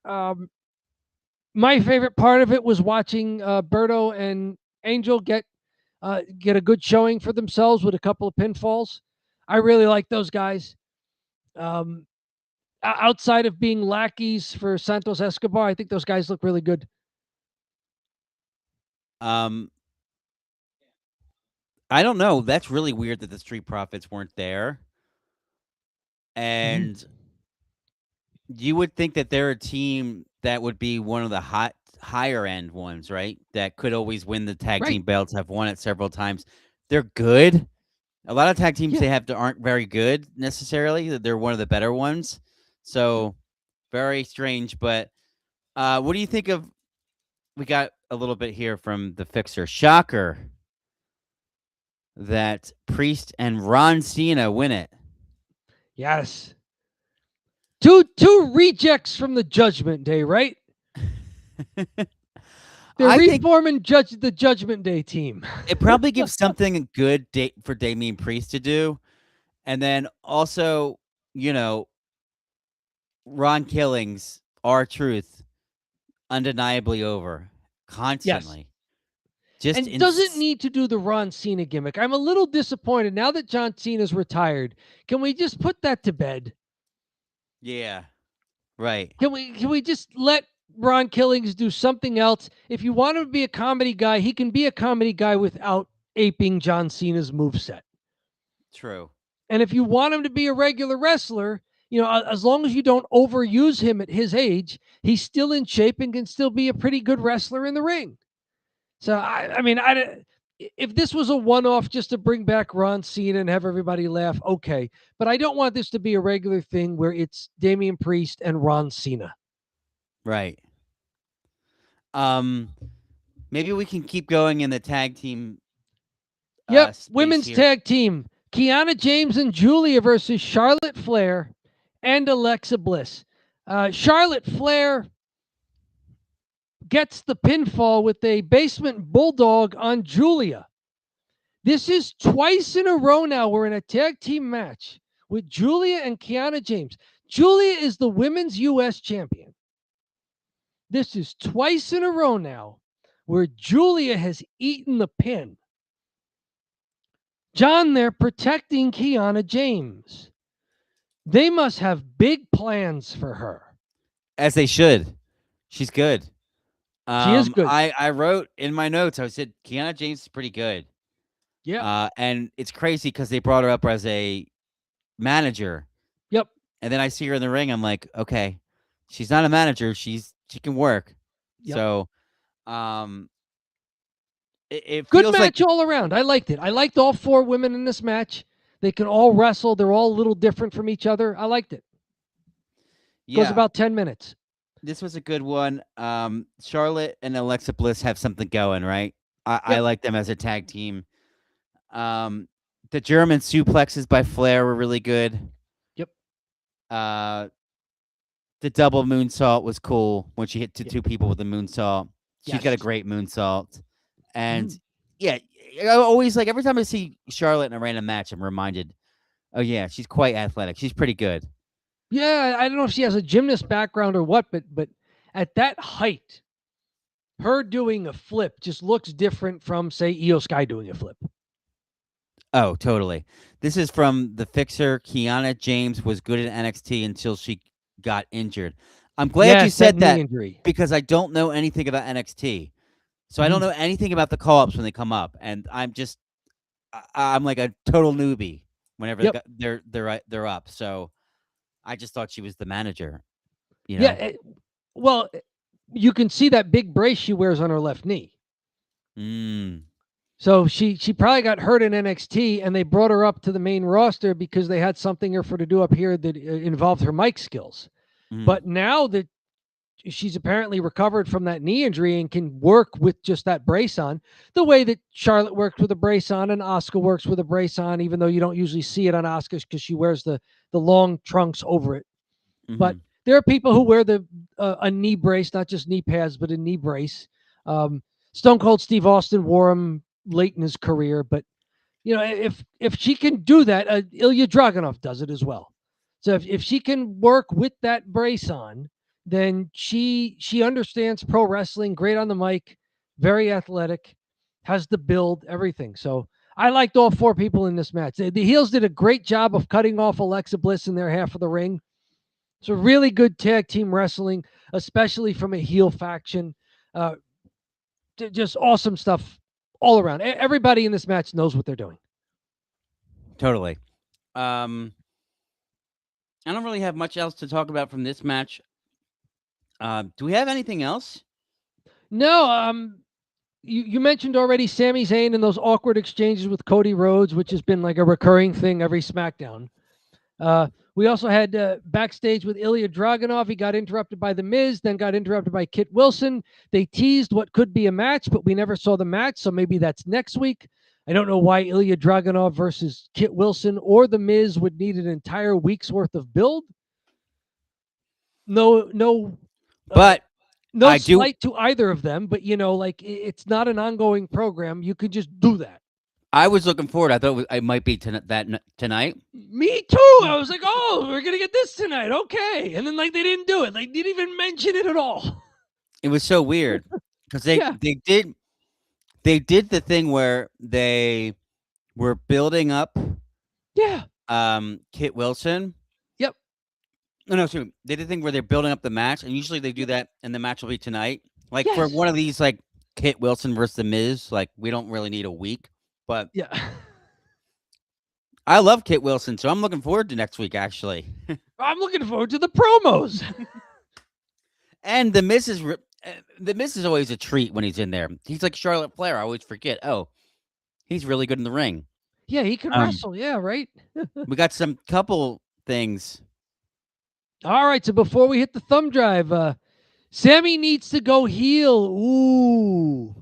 My favorite part of it was watching Berto and Angel get a good showing for themselves with a couple of pinfalls. I really like those guys. Outside of being lackeys for Santos Escobar, I think those guys look really good. I don't know. That's really weird that the Street Profits weren't there. And you would think that they're a team that would be one of the higher end ones, right? That could always win the tag team belts, have won it several times. They're good. A lot of tag teams they have aren't very good necessarily. They're one of the better ones. So very strange. But what do you think of? We got a little bit here from the Fixer. Shocker that Priest and Ron Cena win it. Yes. Two rejects from the Judgment Day, right? They're I think reforming the Judgment Day team. it probably gives something good for Damian Priest to do, and then also, you know, Ron Killings, R-Truth, undeniably over Yes. constantly. Just And doesn't need to do the Ron Cena gimmick. I'm a little disappointed now that John Cena's retired. Can we just put that to bed? Yeah. Right. Can we just let Ron Killings do something else? If you want him to be a comedy guy, he can be a comedy guy without aping John Cena's moveset. True. And if you want him to be a regular wrestler, you know, as long as you don't overuse him at his age, he's still in shape and can still be a pretty good wrestler in the ring. So I mean, if this was a one-off just to bring back Ron Cena and have everybody laugh, okay. But I don't want this to be a regular thing where it's Damian Priest and Ron Cena. Right. Maybe we can keep going in the tag team. Yep, Space women's here. tag team: Kiana James and Julia versus Charlotte Flair and Alexa Bliss. Charlotte Flair gets the pinfall with a basement bulldog on Julia. This is twice in a row now we're in a tag team match with Julia and Kiana James. Julia is the women's U.S. champion. This is twice in a row now where Julia has eaten the pin. John, they're protecting Kiana James. They must have big plans for her. As they should. She's good. She is good. I wrote in my notes, I said Kiana James is pretty good. Yeah. And it's crazy because they brought her up as a manager. Yep. And then I see her in the ring. I'm like, okay, she's not a manager. She can work. Yep. So, it good feels match like all around. I liked it. I liked all four women in this match. They can all wrestle. They're all a little different from each other. I liked it. yeah, Goes about 10 minutes. this was a good one. Charlotte and Alexa Bliss have something going, right? I Yep. like them as a tag team. The German suplexes by Flair were really good. Yep. The double moonsault was cool when she hit two people with the moonsault. She's got a Yes. great moonsault. And yeah, I always like every time I see Charlotte in a random match, I'm reminded, oh yeah, she's quite athletic. She's pretty good. Yeah, I don't know if she has a gymnast background or what, but at that height, her doing a flip just looks different from, say, Io Sky doing a flip. Oh, totally. This is from the Fixer. Kiana James was good at NXT until she got injured. I'm glad you said knee that injury. because I don't know anything about NXT. So I don't know anything about the call-ups when they come up, and I'm like a total newbie whenever they're up. So I just thought she was the manager. You know? Yeah, well, you can see that big brace she wears on her left knee. So she probably got hurt in NXT, and they brought her up to the main roster because they had something for her to do up here that involved her mic skills. But now that she's apparently recovered from that knee injury and can work with just that brace on, the way that Charlotte worked with a brace on and Asuka works with a brace on, even though you don't usually see it on Asuka because she wears the long trunks over it. But there are people who wear a knee brace, not just knee pads, but a knee brace. Stone Cold Steve Austin wore them late in his career, but you know, if she can do that, Ilya Dragunov does it as well. So if she can work with that brace on, then she understands pro wrestling, great on the mic, very athletic, has the build, everything. So I liked all four people in this match. The heels did a great job of cutting off Alexa Bliss in their half of the ring. So really good tag team wrestling, especially from a heel faction. Just awesome stuff all around. Everybody in this match knows what they're doing. Totally. I don't really have much else to talk about from this match. Do we have anything else? No. You mentioned already Sami Zayn and those awkward exchanges with Cody Rhodes, which has been like a recurring thing every SmackDown. We also had backstage with Ilya Dragunov. He got interrupted by The Miz, then got interrupted by Kit Wilson. They teased what could be a match, but we never saw the match, so maybe that's next week. I don't know why Ilya Dragunov versus Kit Wilson or The Miz would need an entire week's worth of build. No. But No I do. slight to either of them, but like it's not an ongoing program. You could just do that. I was looking forward. I thought it might be tonight. Me too. I was like, oh, we're gonna get this tonight. Okay, and then like they didn't do it. They didn't even mention it at all. It was so weird because Yeah. they did the thing where they were building up Yeah. Kit Wilson. Yep. No, sorry. They did the thing where they're building up the match, and usually they do that, and the match will be tonight. Like for Yes. one of these, like Kit Wilson versus The Miz, like we don't really need a week, but Yeah. I love Kit Wilson, so I'm looking forward to next week actually. I'm looking forward to the promos. And The Miz is always a treat when he's in there. He's like Charlotte Flair. I always forget. Oh, he's really good in the ring. Yeah, he can wrestle. Yeah, right. We got some couple things. All right. So before we hit the thumb drive, Sammy needs to go heel. Ooh.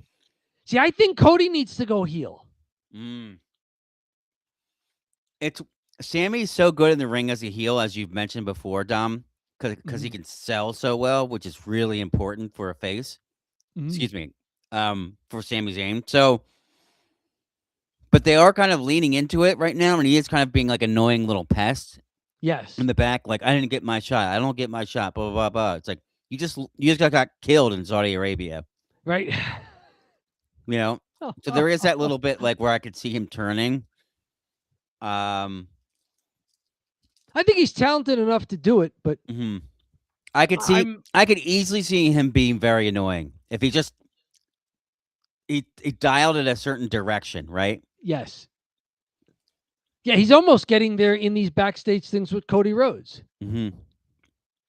See, I think Cody needs to go heel. It's Sammy's so good in the ring as a heel, as you've mentioned before, Dom, because he can sell so well, which is really important for a face. Excuse me, for Sami Zayn. So, but they are kind of leaning into it right now, and he is kind of being like annoying little pest Yes. in the back. Like, I didn't get my shot. I don't get my shot. Blah blah blah blah. It's like you just got killed in Saudi Arabia. Right. So there is that little bit like where I could see him turning. I think he's talented enough to do it, but I could easily see him being very annoying if he just he dialed it a certain direction, right? yes. Yeah, he's almost getting there in these backstage things with Cody Rhodes.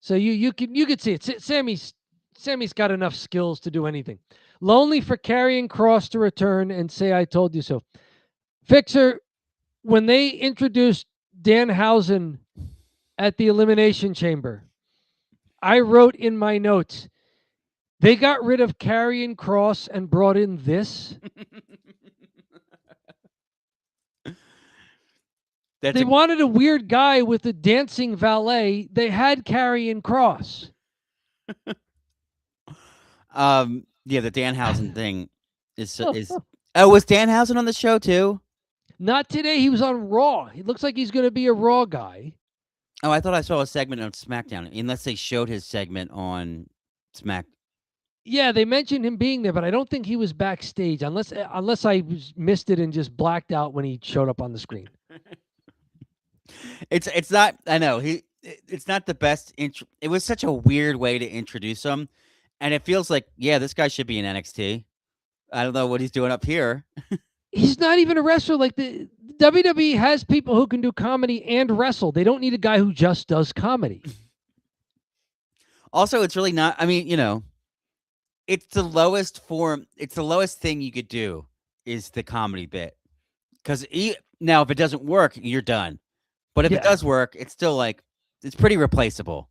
So you could see it. Sammy's got enough skills to do anything. Lonely for Karrion Kross to return and say I told you so. Fixer, when they introduced Danhausen at the Elimination Chamber, I wrote in my notes, they got rid of Karrion Kross and brought in this. They wanted a weird guy with a dancing valet. They had Karrion Kross. Yeah, the Danhausen thing is. Oh, was Danhausen on the show too? Not today. He was on Raw. He looks like he's going to be a Raw guy. Oh, I thought I saw a segment on SmackDown, unless they showed his segment on Smack. Yeah, they mentioned him being there, but I don't think he was backstage, unless I missed it and just blacked out when he showed up on the screen. It's not. I know it's not the best. It was such a weird way to introduce him, and it feels like this guy should be in NXT. I don't know what he's doing up here. He's not even a wrestler. Like the WWE has people who can do comedy and wrestle. They don't need a guy who just does comedy. Also, it's really not. I mean, it's the lowest form. It's the lowest thing you could do is the comedy bit. Because now, if it doesn't work, you're done. But if it does work, it's still it's pretty replaceable.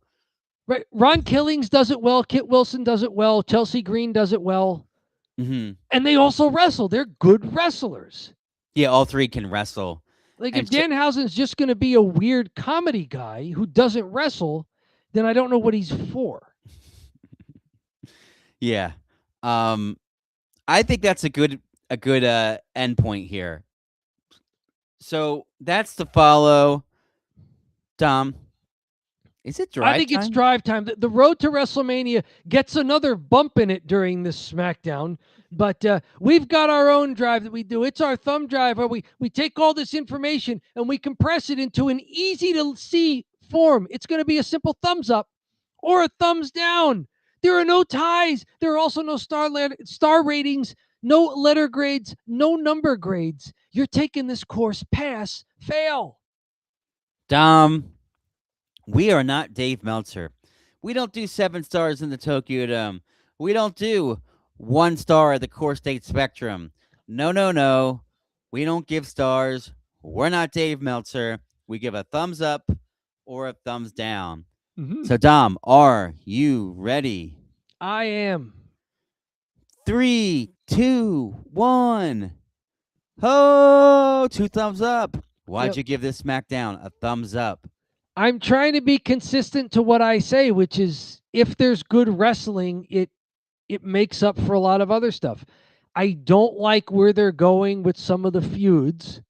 Right. Ron Killings does it well. Kit Wilson does it well. Chelsea Green does it well. And they also wrestle. They're good wrestlers. Yeah, all three can wrestle. Like if Danhausen's just going to be a weird comedy guy who doesn't wrestle, then I don't know what he's for. Yeah. I think that's a good end point here. So that's the follow. Dom, is it drive time? I think it's drive time. The road to WrestleMania gets another bump in it during this SmackDown, but we've got our own drive that we do. It's our thumb drive where we take all this information and we compress it into an easy-to-see form. It's going to be a simple thumbs up or a thumbs down. There are no ties. There are also no star ratings, no letter grades, no number grades. You're taking this course pass, fail. Dom, we are not Dave Meltzer. We don't do 7 stars in the Tokyo Dome. We don't do 1 star at the Core State Spectrum. No. We don't give stars. We're not Dave Meltzer. We give a thumbs up or a thumbs down. So, Dom, are you ready? I am. 3, 2, 1. Oh, 2 thumbs up. Why'd you give this SmackDown a thumbs up? I'm trying to be consistent to what I say, which is if there's good wrestling, it it makes up for a lot of other stuff. I don't like where they're going with some of the feuds,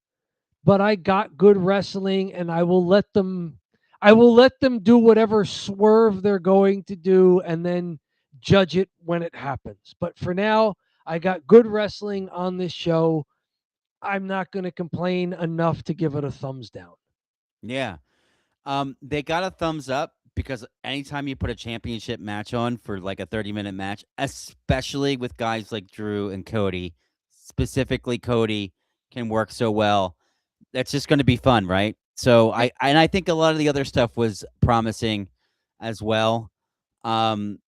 but I got good wrestling, and I will let them do whatever swerve they're going to do and then judge it when it happens. But for now, I got good wrestling on this show. I'm not going to complain enough to give it a thumbs down. Yeah. They got a thumbs up because anytime you put a championship match on for like a 30-minute match, especially with guys like Drew and Cody, specifically Cody can work so well. That's just going to be fun, right? So I think a lot of the other stuff was promising as well. Some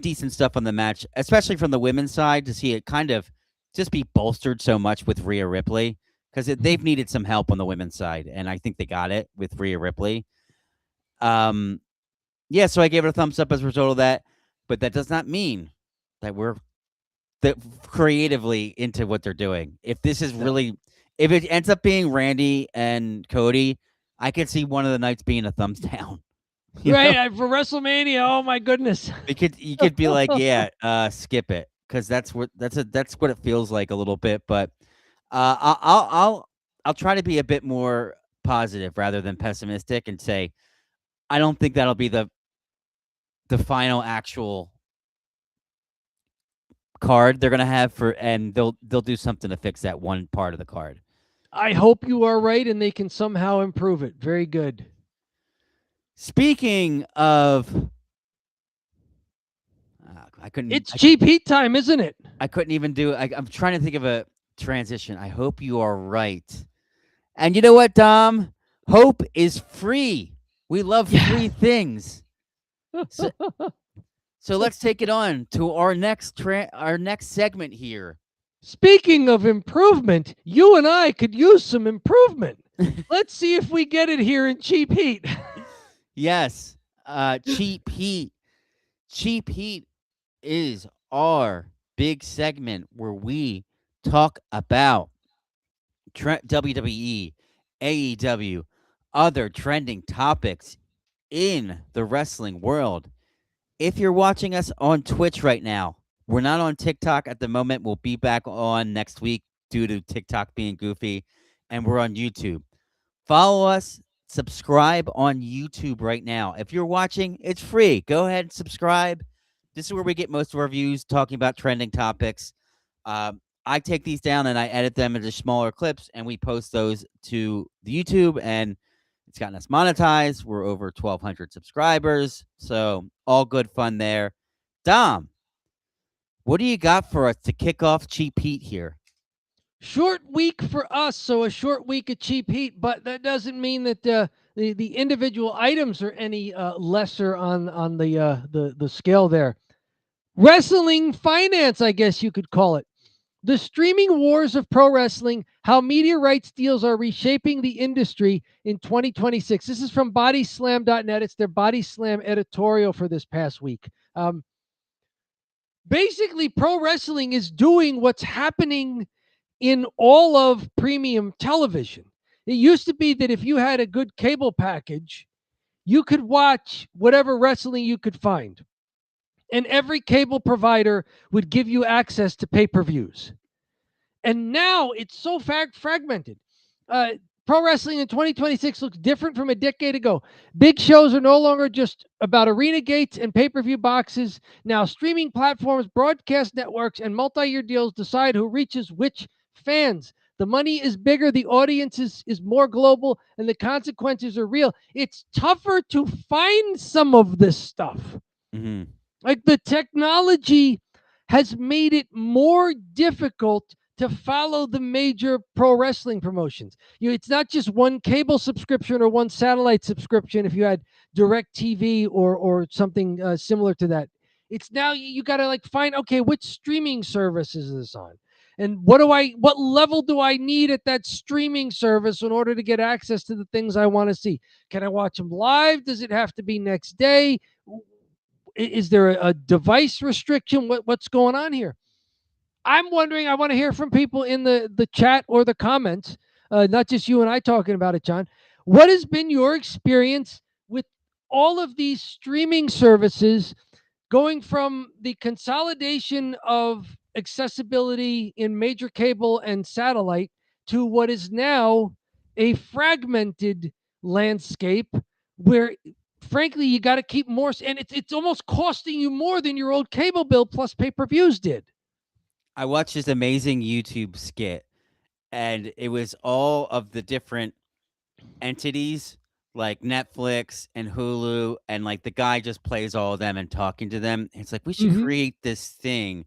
decent stuff on the match, especially from the women's side, to see it kind of just be bolstered so much with Rhea Ripley, because they've needed some help on the women's side, and I think they got it with Rhea Ripley. Yeah, so I gave it a thumbs up as a result of that, but that does not mean that we're creatively into what they're doing. If this is really, if it ends up being Randy and Cody, I could see one of the nights being a thumbs down. Right, for WrestleMania. Oh my goodness! You could be like, yeah, skip it, because that's what it feels like a little bit. But I'll try to be a bit more positive rather than pessimistic and say I don't think that'll be the final actual card they're gonna have and they'll do something to fix that one part of the card. I hope you are right, and they can somehow improve it. Very good. Speaking of, I couldn't. It's cheap heat time, isn't it? I couldn't even do. I'm trying to think of a transition. I hope you are right. And you know what, Dom? Hope is free. We love free things. So let's take it on to our next segment here. Speaking of improvement, you and I could use some improvement. Let's see if we get it here in Cheap Heat. Yes, Cheap Heat. Cheap Heat is our big segment where we talk about WWE, AEW, other trending topics in the wrestling world. If you're watching us on Twitch right now, we're not on TikTok at the moment. We'll be back on next week due to TikTok being goofy, and we're on YouTube. Follow us, subscribe on YouTube right now. If you're watching, it's free. Go ahead and subscribe. This is where we get most of our views, talking about trending topics. I take these down and I edit them into smaller clips, and we post those to the YouTube, and it's gotten us monetized. We're over 1,200 subscribers, so all good fun there. Dom, what do you got for us to kick off Cheap Heat here? Short week for us, so a short week of Cheap Heat, but that doesn't mean that the individual items are any lesser on the scale there. Wrestling finance, I guess you could call it. The streaming wars of pro wrestling, how media rights deals are reshaping the industry in 2026. This is from bodyslam.net. It's their Body Slam editorial for this past week. Basically, pro wrestling is doing what's happening in all of premium television. It used to be that if you had a good cable package, you could watch whatever wrestling you could find. And every cable provider would give you access to pay-per-views. And now it's so fragmented. Pro wrestling in 2026 looks different from a decade ago. Big shows are no longer just about arena gates and pay-per-view boxes. Now streaming platforms, broadcast networks, and multi-year deals decide who reaches which fans. The money is bigger, the audience is more global, and the consequences are real. It's tougher to find some of this stuff. Mm-hmm. Like, the technology has made it more difficult to follow the major pro wrestling promotions. It's not just one cable subscription or one satellite subscription if you had DirecTV or something similar to that. It's now you got to find, okay, which streaming service is this on? And what level do I need at that streaming service in order to get access to the things I want to see? Can I watch them live? Does it have to be next day? Is there a device restriction? What's going on here? I'm wondering, I want to hear from people in the chat or the comments, not just you and I talking about it, John. What has been your experience with all of these streaming services going from the consolidation of accessibility in major cable and satellite to what is now a fragmented landscape where frankly you got to keep more, and it's almost costing you more than your old cable bill plus pay-per-views did. I watched this amazing YouTube skit, and it was all of the different entities like Netflix and Hulu, and like the guy just plays all of them and talking to them. It's like we should create this thing,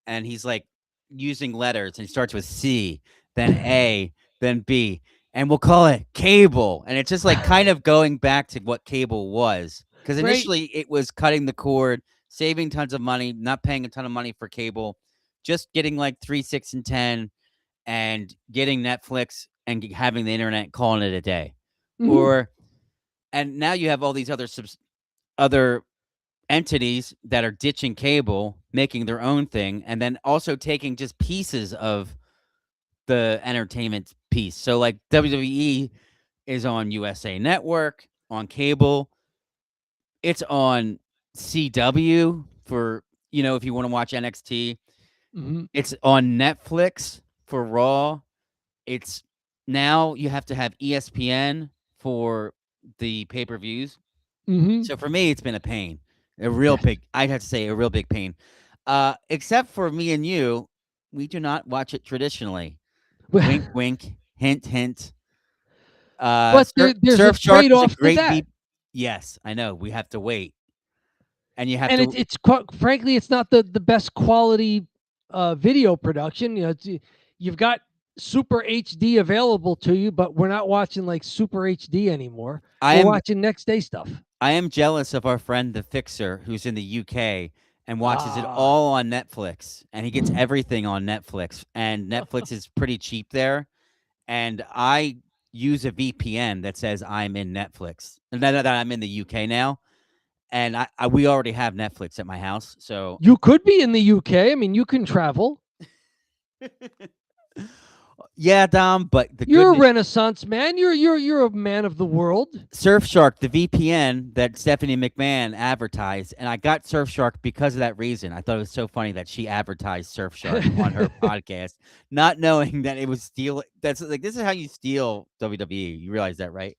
and he's like using letters, and he starts with C, then A, then B, and we'll call it cable. And it's just like kind of going back to what cable was, because Right. initially it was cutting the cord, saving tons of money, not paying a ton of money for cable, just getting like 3, 6, and 10, and getting Netflix and having the internet, calling it a day. Mhm. And now you have all these other entities that are ditching cable, making their own thing, and then also taking just pieces of the entertainment piece. So like WWE is on USA Network, on cable. It's on CW for, if you want to watch NXT. Mhm. It's on Netflix for Raw. It's now you have to have ESPN for the pay-per-views. Mhm. So for me, it's been a pain, a real Yes. big. I'd have to say a real big pain. Except for me and you, we do not watch it traditionally. Wink, wink, hint, hint. But there's a Surfshark is a trade-off to great that. V. Yes, I know. We have to wait, and you have And to. frankly, it's not the best quality video production. You've got Super HD available to you, but we're not watching like Super HD anymore. I We're am. watching next day stuff. I am jealous of our friend the Fixer, who's in the UK and watches it Ah. all on Netflix, and he gets everything on Netflix. And Netflix is pretty cheap there. And I use a VPN that says I'm in Netflix, and that I'm in the UK now. And we already have Netflix at my house, so You could be in the UK. I mean, you can travel. yeah, Dom. But the good You're a news, Renaissance man. You're a man of the world. Surfshark, the VPN that Stephanie McMahon advertised, and I got Surfshark because of that reason. I thought it was so funny that she advertised Surfshark on her podcast, not knowing that it was steal. That's like this is how you steal WWE. You realize that, right?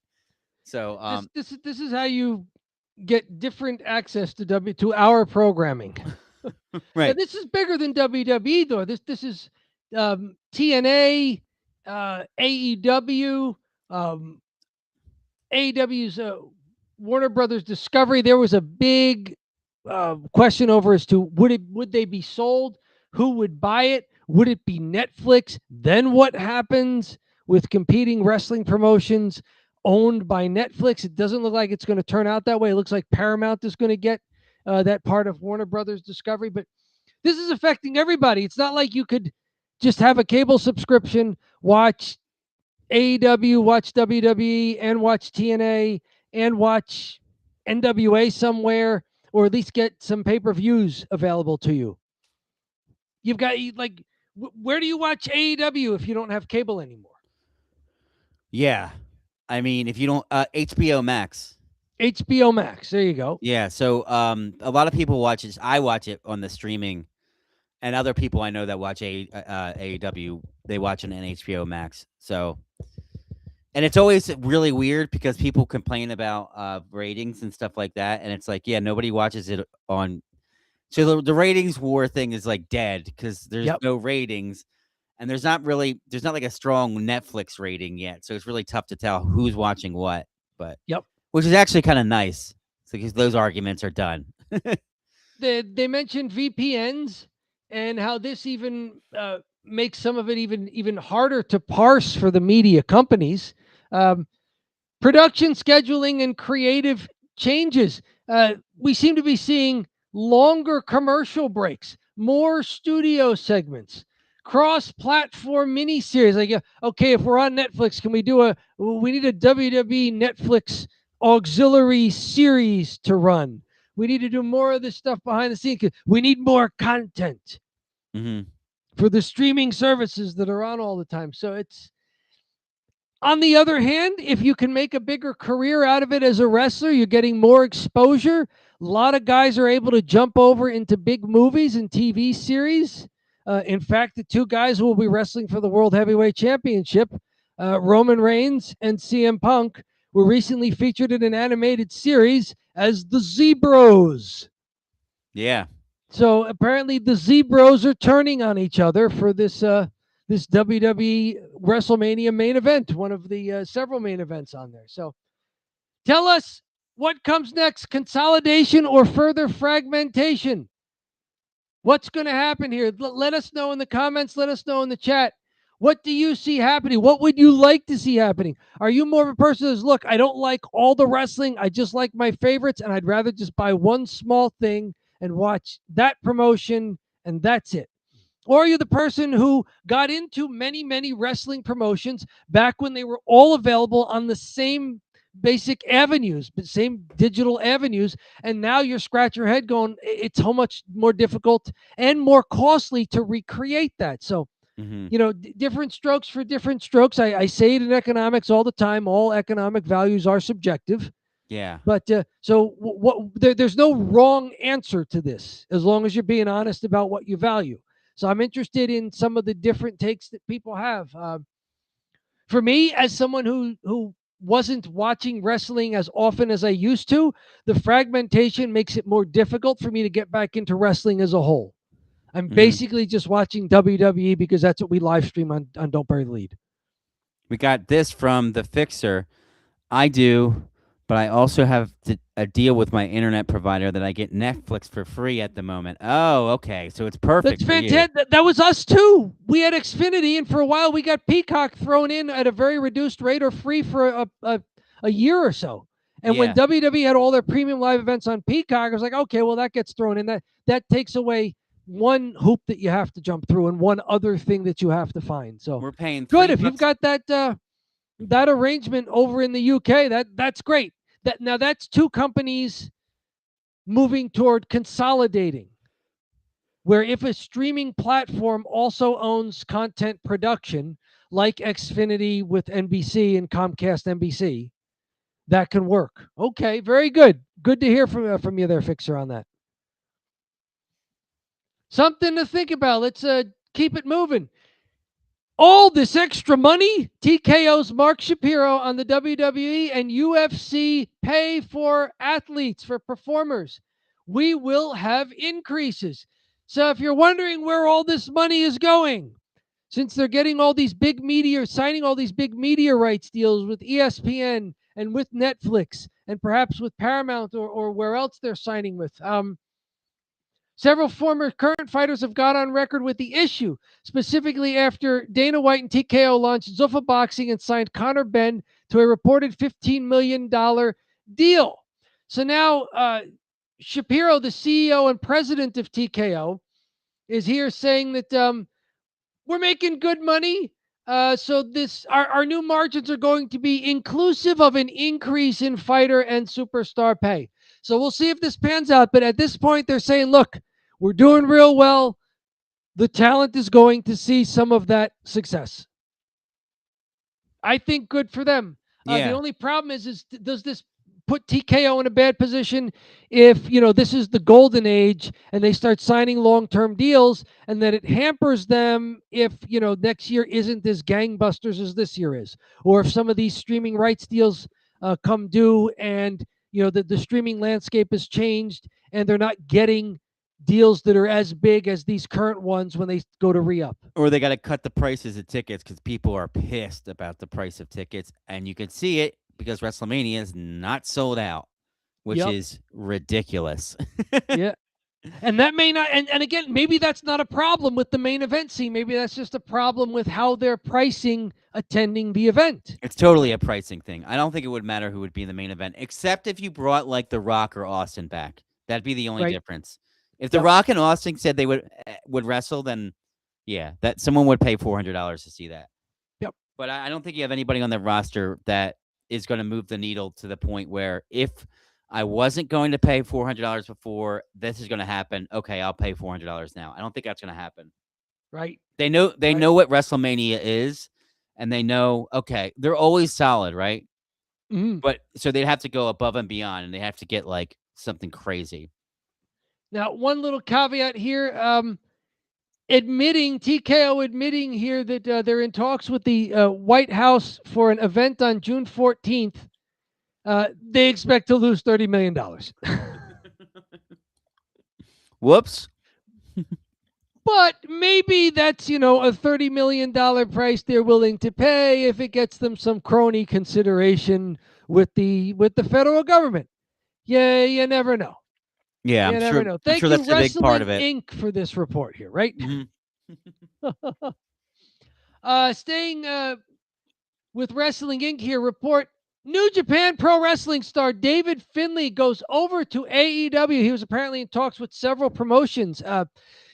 So, This is how you get different access to our programming. Yeah, right. this is bigger than WWE though. This is TNA, AEW, AEW's Warner Brothers Discovery. There was a big question over as to would they be sold? Who would buy it? Would it be Netflix? Then what happens with competing wrestling promotions owned by Netflix? It doesn't look like it's going to turn out that way. It looks like Paramount is going to get that part of Warner Brothers Discovery, but this is affecting everybody. It's not like you could just have a cable subscription, watch AEW, watch WWE, and watch TNA, and watch NWA somewhere, or at least get some pay-per-views available to you. You've got like, where do you watch AEW if you don't have cable anymore? Yeah, I mean, if you don't, HBO Max. HBO Max. There you go. Yeah, so a lot of people watch it. I watch it on the streaming, and other people I know that watch AEW, they watch it on HBO Max. So, and it's always really weird because people complain about ratings and stuff like that, and it's like, yeah, nobody watches it on. So the ratings war thing is like dead because there's Yep. no ratings, and there's not like a strong Netflix rating yet. So it's really tough to tell who's watching what. But Yep. which is actually kind of nice because those arguments are done. They mentioned VPNs and how this even makes some of it even harder to parse for the media companies. Production scheduling and creative changes. We seem to be seeing longer commercial breaks, more studio segments, cross-platform miniseries. Like, okay, if we're on Netflix, can we we need a WWE Netflix auxiliary series to run. We need to do more of this stuff behind the scenes. We need more content Mm-hmm. for the streaming services that are on all the time. So On the other hand, if you can make a bigger career out of it as a wrestler, you're getting more exposure. A lot of guys are able to jump over into big movies and TV series. In fact, the two guys who will be wrestling for the World Heavyweight Championship, Roman Reigns and CM Punk, were recently featured in an animated series as the Z-Bros. Yeah. So apparently the Z-Bros are turning on each other for this WWE WrestleMania main event, one of the several main events on there. So tell us what comes next, consolidation or further fragmentation? What's going to happen here? Let us know in the comments. Let us know in the chat. What do you see happening? What would you like to see happening? Are you more of a person that's, look, I don't like all the wrestling. I just like my favorites, and I'd rather just buy one small thing and watch that promotion, and that's it? Or are you the person who got into many, many wrestling promotions back when they were all available on the same basic avenues, but same digital avenues, and now you're scratching your head going, it's so much more difficult and more costly to recreate that. So, different strokes for different strokes. I say it in economics all the time. All economic values are subjective. Yeah. But there's no wrong answer to this as long as you're being honest about what you value. So I'm interested in some of the different takes that people have. For me, as someone who wasn't watching wrestling as often as I used to, the fragmentation makes it more difficult for me to get back into wrestling as a whole. I'm basically just watching WWE because that's what we live stream on Don't Bury the Lead. We got this from the Fixer. I do, but I also have a deal with my internet provider that I get Netflix for free at the moment. Oh, okay. So it's perfect. That's fantastic. That was us too. We had Xfinity, and for a while we got Peacock thrown in at a very reduced rate or free for a year or so. And when WWE had all their premium live events on Peacock, I was like, okay, well, that gets thrown in. That takes away one hoop that you have to jump through and one other thing that you have to find. So we're paying good if you've got that arrangement over in the UK. That's great. That's two companies moving toward consolidating, where if a streaming platform also owns content production, like Xfinity with NBC and Comcast NBC, that can work. Okay, very good. Good to hear from you there, Fixer, on that. Something to think about. Let's keep it moving. All this extra money, TKO's Mark Shapiro on the WWE and UFC pay for athletes, for performers. We will have increases. So if you're wondering where all this money is going, since they're getting all these big media, signing all these big media rights deals with ESPN and with Netflix and perhaps with Paramount or where else they're signing with, several former current fighters have got on record with the issue, specifically after Dana White and TKO launched Zuffa Boxing and signed Conor Benn to a reported $15 million deal. So now Shapiro, the CEO and president of TKO, is here saying that we're making good money. So our new margins are going to be inclusive of an increase in fighter and superstar pay. So we'll see if this pans out. But at this point, they're saying, look, we're doing real well. The talent is going to see some of that success. I think good for them. The only problem is does this put TKO in a bad position if, this is the golden age and they start signing long-term deals, and that it hampers them if, next year isn't as gangbusters as this year is, or if some of these streaming rights deals come due and, the streaming landscape has changed and they're not getting deals that are as big as these current ones when they go to re-up. Or they got to cut the prices of tickets because people are pissed about the price of tickets, and you can see it because WrestleMania is not sold out, which is ridiculous. Yeah. And that may not, and again, maybe that's not a problem with the main event scene. Maybe that's just a problem with how they're pricing attending the event. It's totally a pricing thing. I don't think it would matter who would be in the main event, except if you brought like The Rock or Austin back. That'd be the only difference. If The Rock and Austin said they would wrestle, then that someone would pay $400 to see that. Yep. But I don't think you have anybody on the roster that is going to move the needle to the point where if I wasn't going to pay $400 before, this is going to happen. Okay, I'll pay $400 now. I don't think that's going to happen. Right. They know what WrestleMania is, and they know, okay, they're always solid, right? Mhm. But so they'd have to go above and beyond, and they have to get like something crazy. Now, one little caveat here. TKO admitting here that they're in talks with the White House for an event on June 14th. They expect to lose $30 million. Whoops. But maybe that's, a $30 million price they're willing to pay if it gets them some crony consideration with the federal government. Yeah, you never know. Yeah, You never know. I'm Thank sure you, that's a big part Wrestling of it. Inc. for this report here, right? Mhm. Staying with Wrestling Inc. here, report New Japan Pro Wrestling star David Finlay goes over to AEW. He was apparently in talks with several promotions.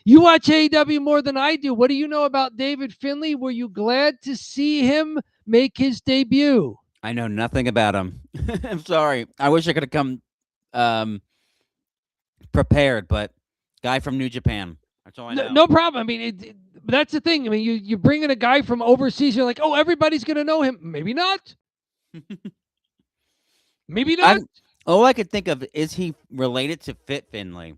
You watch AEW more than I do. What do you know about David Finlay? Were you glad to see him make his debut? I know nothing about him. I'm sorry. I wish I could have come um, prepared, but guy from New Japan. That's all I know. No problem. I mean, that's the thing. I mean, you bring in a guy from overseas. You're like, oh, everybody's going to know him. Maybe not. Maybe not. All I could think of is he related to Fit Finlay.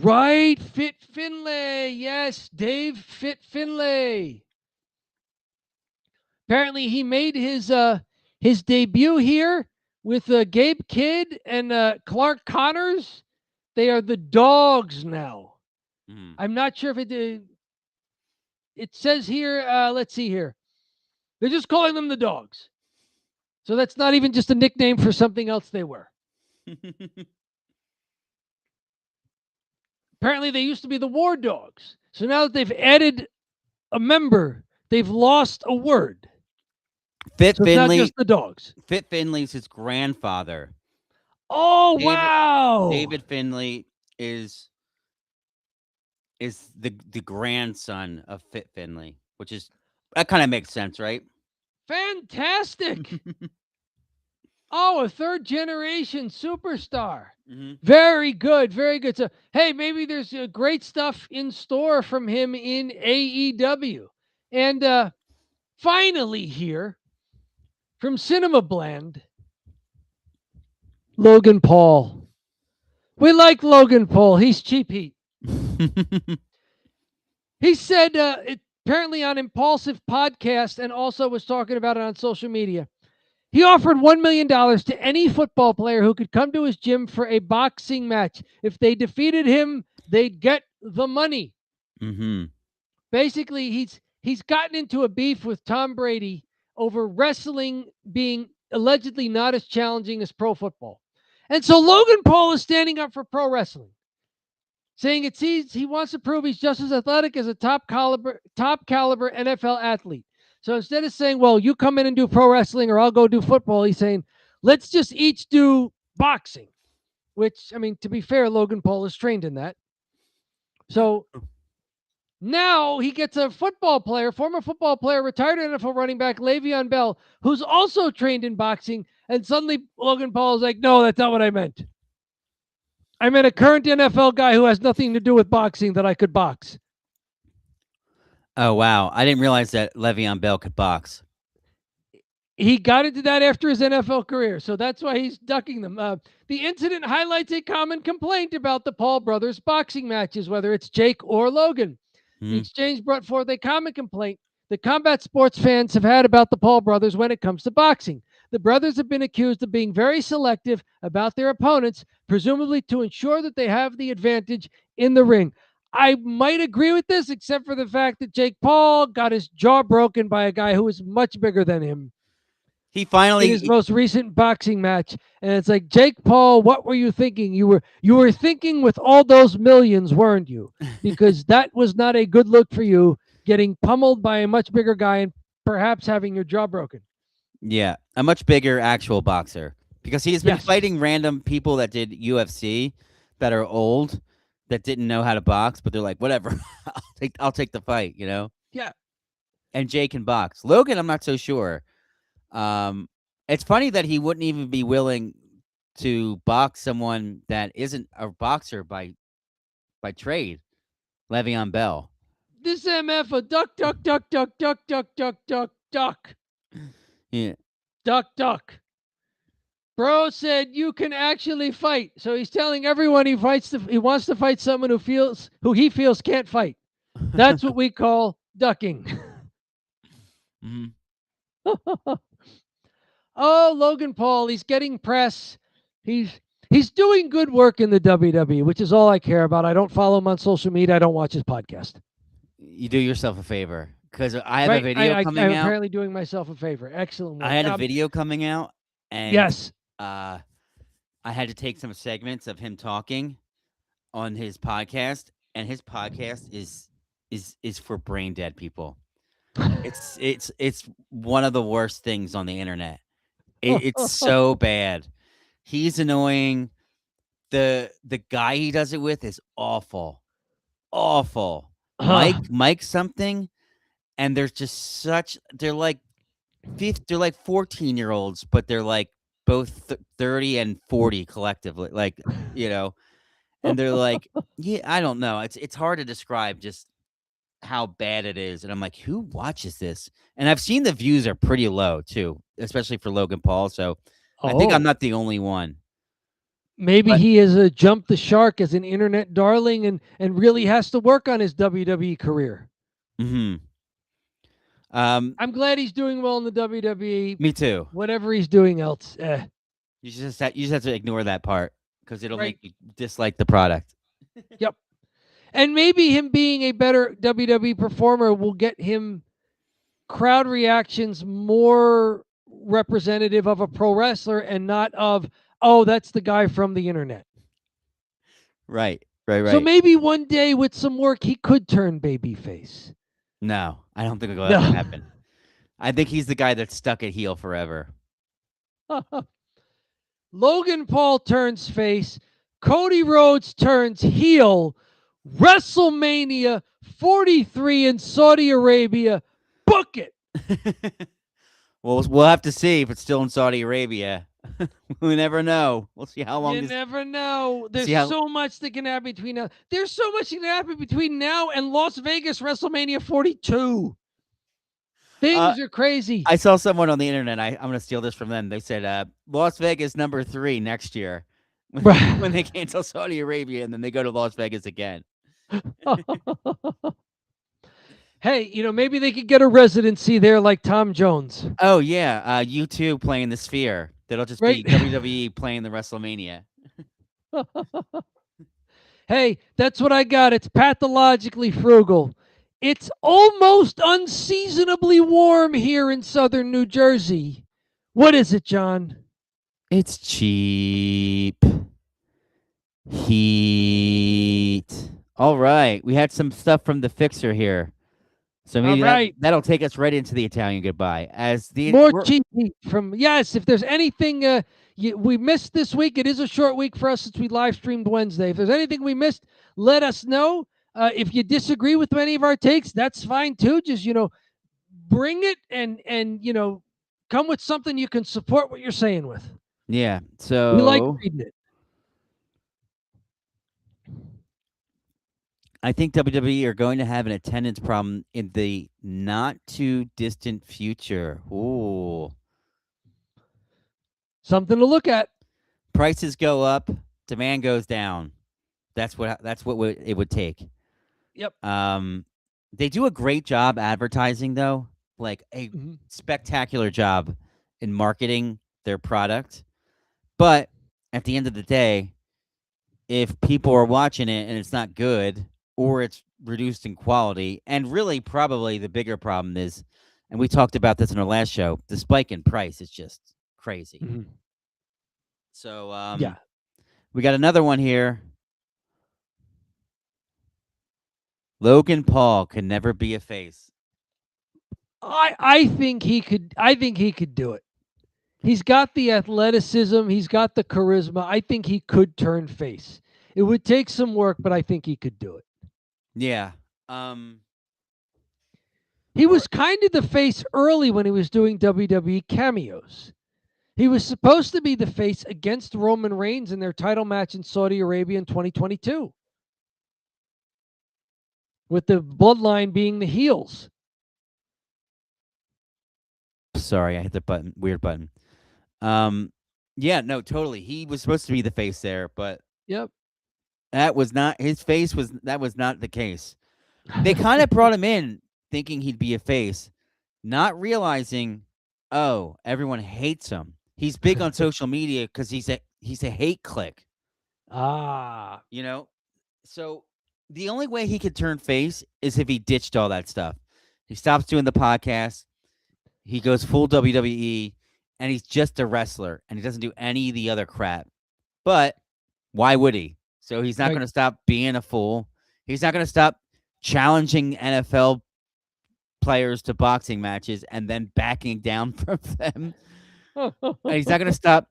Right, Fit Finlay. Yes, Dave Fit Finlay. Apparently, he made his debut here with Gabe Kidd and Clark Connors. They are the Dogs now. Mhm. I'm not sure if it says here. Let's see here. They're just calling them the Dogs. So that's not even just a nickname for something else they were. Apparently, they used to be the War Dogs. So now that they've added a member, they've lost a word. Fit So it's not Finlay. just the Dogs. Fit Finlay's his grandfather. Oh, wow. David Finlay is the grandson of Fit Finlay, which is that kind of makes sense, right? Fantastic. Oh, a third generation superstar. Mhm. Very good. Very good. So, hey, maybe there's great stuff in store from him in AEW. And finally, here from Cinema Blend, Logan Paul. We like Logan Paul. He's cheap heat. He said, apparently on Impulsive Podcast, and also was talking about it on social media. He offered $1 million to any football player who could come to his gym for a boxing match. If they defeated him, they'd get the money. Mm-hmm. Basically, he's gotten into a beef with Tom Brady over wrestling being allegedly not as challenging as pro football. And so Logan Paul is standing up for pro wrestling, saying he wants to prove he's just as athletic as a top caliber NFL athlete. So instead of saying, well, you come in and do pro wrestling or I'll go do football, he's saying, let's just each do boxing, which, I mean, to be fair, Logan Paul is trained in that. So now he gets a former football player, retired NFL running back Le'Veon Bell, who's also trained in boxing. And suddenly Logan Paul is like, no, that's not what I meant. I meant a current NFL guy who has nothing to do with boxing that I could box. Oh, wow. I didn't realize that Le'Veon Bell could box. He got into that after his NFL career, so that's why he's ducking them. The incident highlights a common complaint about the Paul brothers' boxing matches, whether it's Jake or Logan. The exchange brought forth a common complaint that combat sports fans have had about the Paul brothers when it comes to boxing. The brothers have been accused of being very selective about their opponents, presumably to ensure that they have the advantage in the ring. I might agree with this, except for the fact that Jake Paul got his jaw broken by a guy who was much bigger than him He in finally his most recent boxing match. And it's like, Jake Paul, what were you thinking? You were thinking with all those millions, weren't you? Because that was not a good look for you, getting pummeled by a much bigger guy and perhaps having your jaw broken. Yeah, a much bigger actual boxer, because he's been Yes. fighting random people that did UFC that are old that didn't know how to box, but they're like, whatever, I'll take the fight, you know? Yeah. And Jay can box. Logan, I'm not so sure. It's funny that he wouldn't even be willing to box someone that isn't a boxer by trade, Le'Veon Bell. this MF a duck, duck, duck, duck, duck, duck, duck, duck, duck, Yeah. duck, duck. Bro said you can actually fight. So he's telling everyone he wants to fight someone who he feels can't fight. That's what we call ducking. Mhm. Oh, Logan Paul, he's getting press. He's doing good work in the WWE, which is all I care about. I don't follow him on social media. I don't watch his podcast. You do yourself a favor because I have a Right? video coming I'm out. apparently doing myself a favor. Excellent work. I had a video coming out, and Yes. I had to take some segments of him talking on his podcast, and his podcast is for brain dead people. It's one of the worst things on the internet. It's so bad. He's annoying. The guy he does it with is awful. Awful. Mike something, and there's just they're like 14-year-olds, but they're like both 30 and 40 collectively. Like, and they're like, yeah, I don't know. It's hard to describe just how bad it is. And I'm like, who watches this? And I've seen the views are pretty low too, especially for Logan Paul. So I think I'm not the only one. Maybe But- he has jumped the shark as an internet darling and really has to work on his WWE career. Mm-hmm. I'm glad he's doing well in the WWE. Me too. Whatever he's doing else. You just have to ignore that part because it'll Right. make you dislike the product. Yep. And maybe him being a better WWE performer will get him crowd reactions more representative of a pro wrestler and not of, oh, that's the guy from the internet. Right. So maybe one day with some work, he could turn babyface. No, I don't think it'll ever happen. I think he's the guy that's stuck at heel forever. Logan Paul turns face. Cody Rhodes turns heel. WrestleMania 43 in Saudi Arabia. Book it. Well, we'll have to see if it's still in Saudi Arabia. We never know. We'll see how long. You never know. There's how- so much that can happen between now. There's so much that can happen between now and Las Vegas WrestleMania 42. Things are crazy. I saw someone on the internet. I'm going to steal this from them. They said Las Vegas #3 next year when they cancel Saudi Arabia and then they go to Las Vegas again. Hey, maybe they could get a residency there like Tom Jones. Oh yeah, U2 playing the Sphere. That'll just Right. be WWE playing the WrestleMania. Hey, that's what I got. It's pathologically frugal. It's almost unseasonably warm here in southern New Jersey. What is it, John? It's cheap heat. All right, we had some stuff from the Fixer here, so maybe All right. that'll take us right into the Italian goodbye. As the More cheap heat from if there's anything we missed this week, it is a short week for us since we live streamed Wednesday. If there's anything we missed, let us know. If you disagree with any of our takes, that's fine too. Just bring it and come with something you can support what you're saying with. Yeah, so We like reading it. I think WWE are going to have an attendance problem in the not too distant future. Ooh. Something to look at. Prices go up, demand goes down. That's what it would take. Yep. They do a great job advertising though, like a spectacular job in marketing their product. But at the end of the day, if people are watching it and it's not good or it's reduced in quality, and really probably the bigger problem is, and we talked about this in our last show, the spike in price is just crazy. So Yeah. we got another one here. Logan Paul can never be a face. I think he could do it. He's got the athleticism, he's got the charisma. I think he could turn face. It would take some work, but I think he could do it. Yeah. He was kind of the face early when he was doing WWE cameos. He was supposed to be the face against Roman Reigns in their title match in Saudi Arabia in 2022. with the bloodline being the heels. Sorry, I hit the button. Weird button. Yeah, no, totally. He was supposed to be the face there, but Yep. that was not his face. That was not the case. They kind of brought him in thinking he'd be a face, not realizing, oh, everyone hates him. He's big on social media because he's a hate click. Ah. You know, so the only way he could turn face is if he ditched all that stuff. He stops doing the podcast. He goes full WWE, and he's just a wrestler, and he doesn't do any of the other crap. But why would he? So he's not Right. going to stop being a fool. He's not going to stop challenging NFL players to boxing matches and then backing down from them. And he's not going to stop,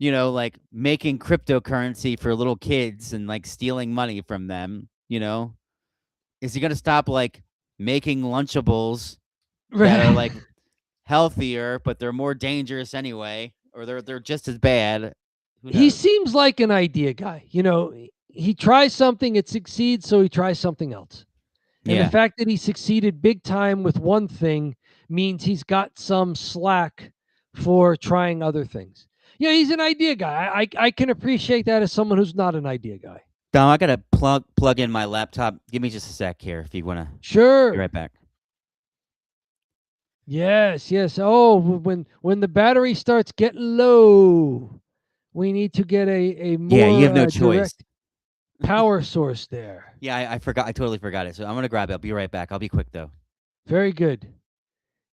like making cryptocurrency for little kids and like stealing money from them. Is he going to stop like making Lunchables that are like healthier, but they're more dangerous anyway, or they're just as bad? He seems like an idea guy. He tries something, it succeeds, so he tries something else. And Yeah. the fact that he succeeded big time with one thing means he's got some slack for trying other things. Yeah, he's an idea guy. I can appreciate that as someone who's not an idea guy. Dom, I gotta plug in my laptop. Give me just a sec here if you wanna. Sure. Be right back. Yes. Oh, when the battery starts getting low, we need to get a more you have no choice. direct power source there. Yeah, I forgot. I totally forgot it. So I'm gonna grab it. I'll be right back. I'll be quick though. Very good.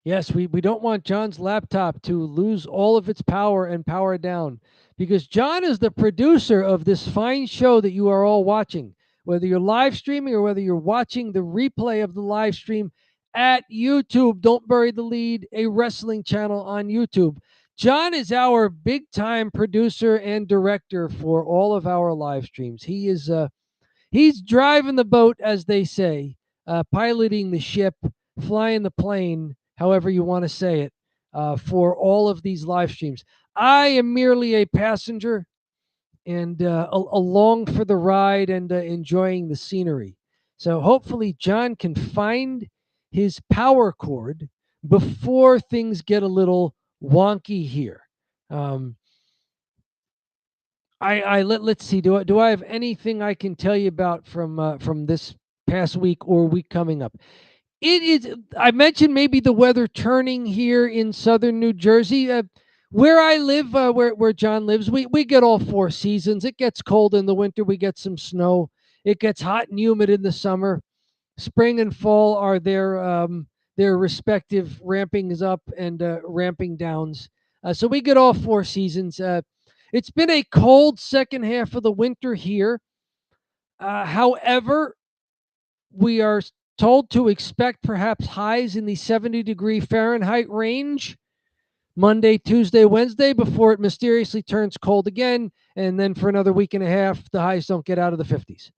Yes, we don't want John's laptop to lose all of its power and power down, because John is the producer of this fine show that you are all watching, whether you're live streaming or whether you're watching the replay of the live stream at YouTube. Don't Bury the Lead, a wrestling channel on YouTube. John is our big time producer and director for all of our live streams. He's driving the boat, as they say, piloting the ship, flying the plane, however you want to say it, for all of these live streams. I am merely a passenger and along for the ride and enjoying the scenery. So hopefully John can find his power cord before things get a little wonky here. Let's see. Do I have anything I can tell you about from this past week or week coming up? It is. I mentioned maybe the weather turning here in southern New Jersey. Where I live, where John lives, we get all four seasons. It gets cold in the winter. We get some snow. It gets hot and humid in the summer. Spring and fall are their respective rampings up and ramping downs. So we get all four seasons. It's been a cold second half of the winter here. However, we are told to expect perhaps highs in the 70-degree Fahrenheit range Monday, Tuesday, Wednesday, before it mysteriously turns cold again. And then for another week and a half, the highs don't get out of the 50s.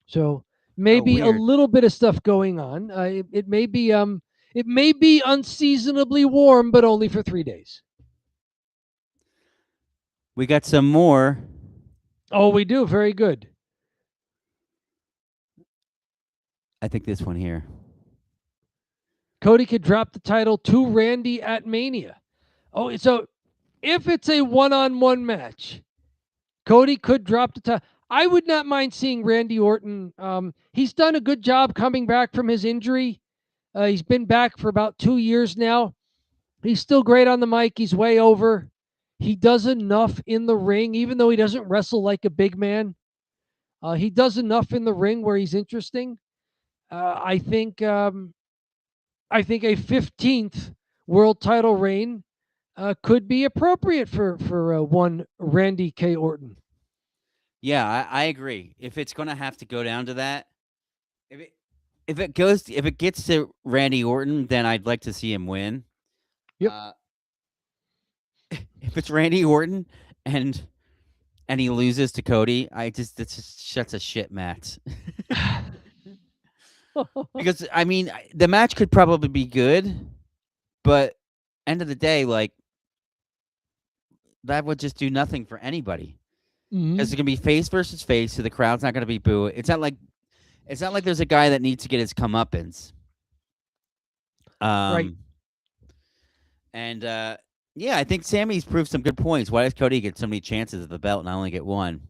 So maybe a little bit of stuff going on. It may be unseasonably warm, but only for 3 days. We got some more. Oh, we do. Very good. I think this one here. Cody could drop the title to Randy at Mania. Oh, so if it's a one-on-one match, Cody could drop the title. I would not mind seeing Randy Orton. He's done a good job coming back from his injury. He's been back for about 2 years now. He's still great on the mic. He's way over. He does enough in the ring, even though he doesn't wrestle like a big man. He does enough in the ring where he's interesting. I think a 15th world title reign could be appropriate for one Randy K. Orton. Yeah, I agree. If it's going to have to go down to that, if it gets to Randy Orton, then I'd like to see him win. Yep. If it's Randy Orton and he loses to Cody, that's just a shit match. Because I mean, the match could probably be good, but end of the day, like that would just do nothing for anybody. Because it's gonna be face versus face, so the crowd's not gonna be booing. It's not like It's not like there's a guy that needs to get his comeuppance. Right. And yeah, I think Sammy's proved some good points. Why does Cody get so many chances at the belt and I only get one?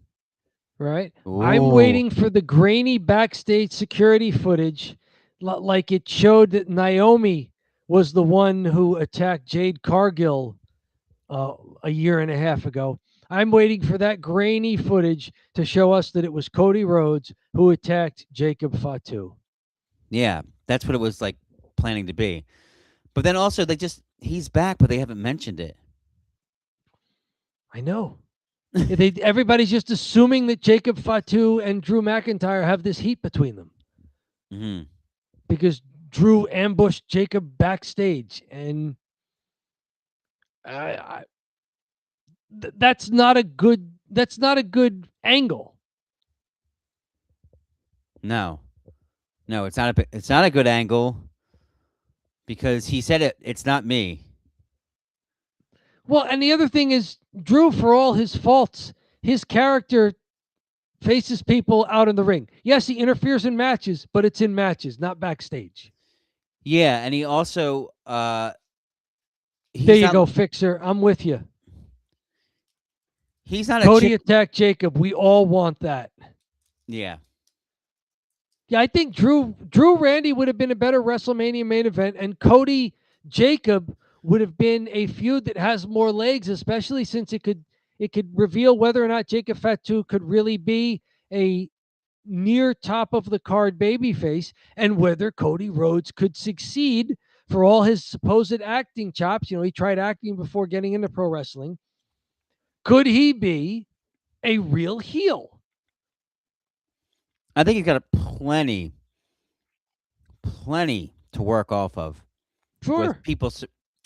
Right. I'm Ooh. waiting for the grainy backstage security footage, like it showed that Naomi was the one who attacked Jade Cargill a year and a half ago. I'm waiting for that grainy footage to show us that it was Cody Rhodes who attacked Jacob Fatu. Yeah, that's what it was like planning to be. But then also he's back, but they haven't mentioned it. I know. Everybody's just assuming that Jacob Fatu and Drew McIntyre have this heat between them Mm-hmm. because Drew ambushed Jacob backstage, and that's not a good angle. No, it's not a good angle because he said it's not me. Well, and the other thing is, Drew, for all his faults, his character faces people out in the ring. Yes, he interferes in matches, but it's in matches, not backstage. Yeah, and he also there you go, Fixer. I'm with you. He's not Cody attacked Jacob. We all want that. Yeah. Yeah, I think Drew Randy would have been a better WrestleMania main event, and Cody Jacob would have been a feud that has more legs, especially since it could reveal whether or not Jacob Fatu could really be a near top of the card babyface, and whether Cody Rhodes could succeed for all his supposed acting chops. You know, he tried acting before getting into pro wrestling. Could he be a real heel? I think he's got plenty to work off of. Sure. With people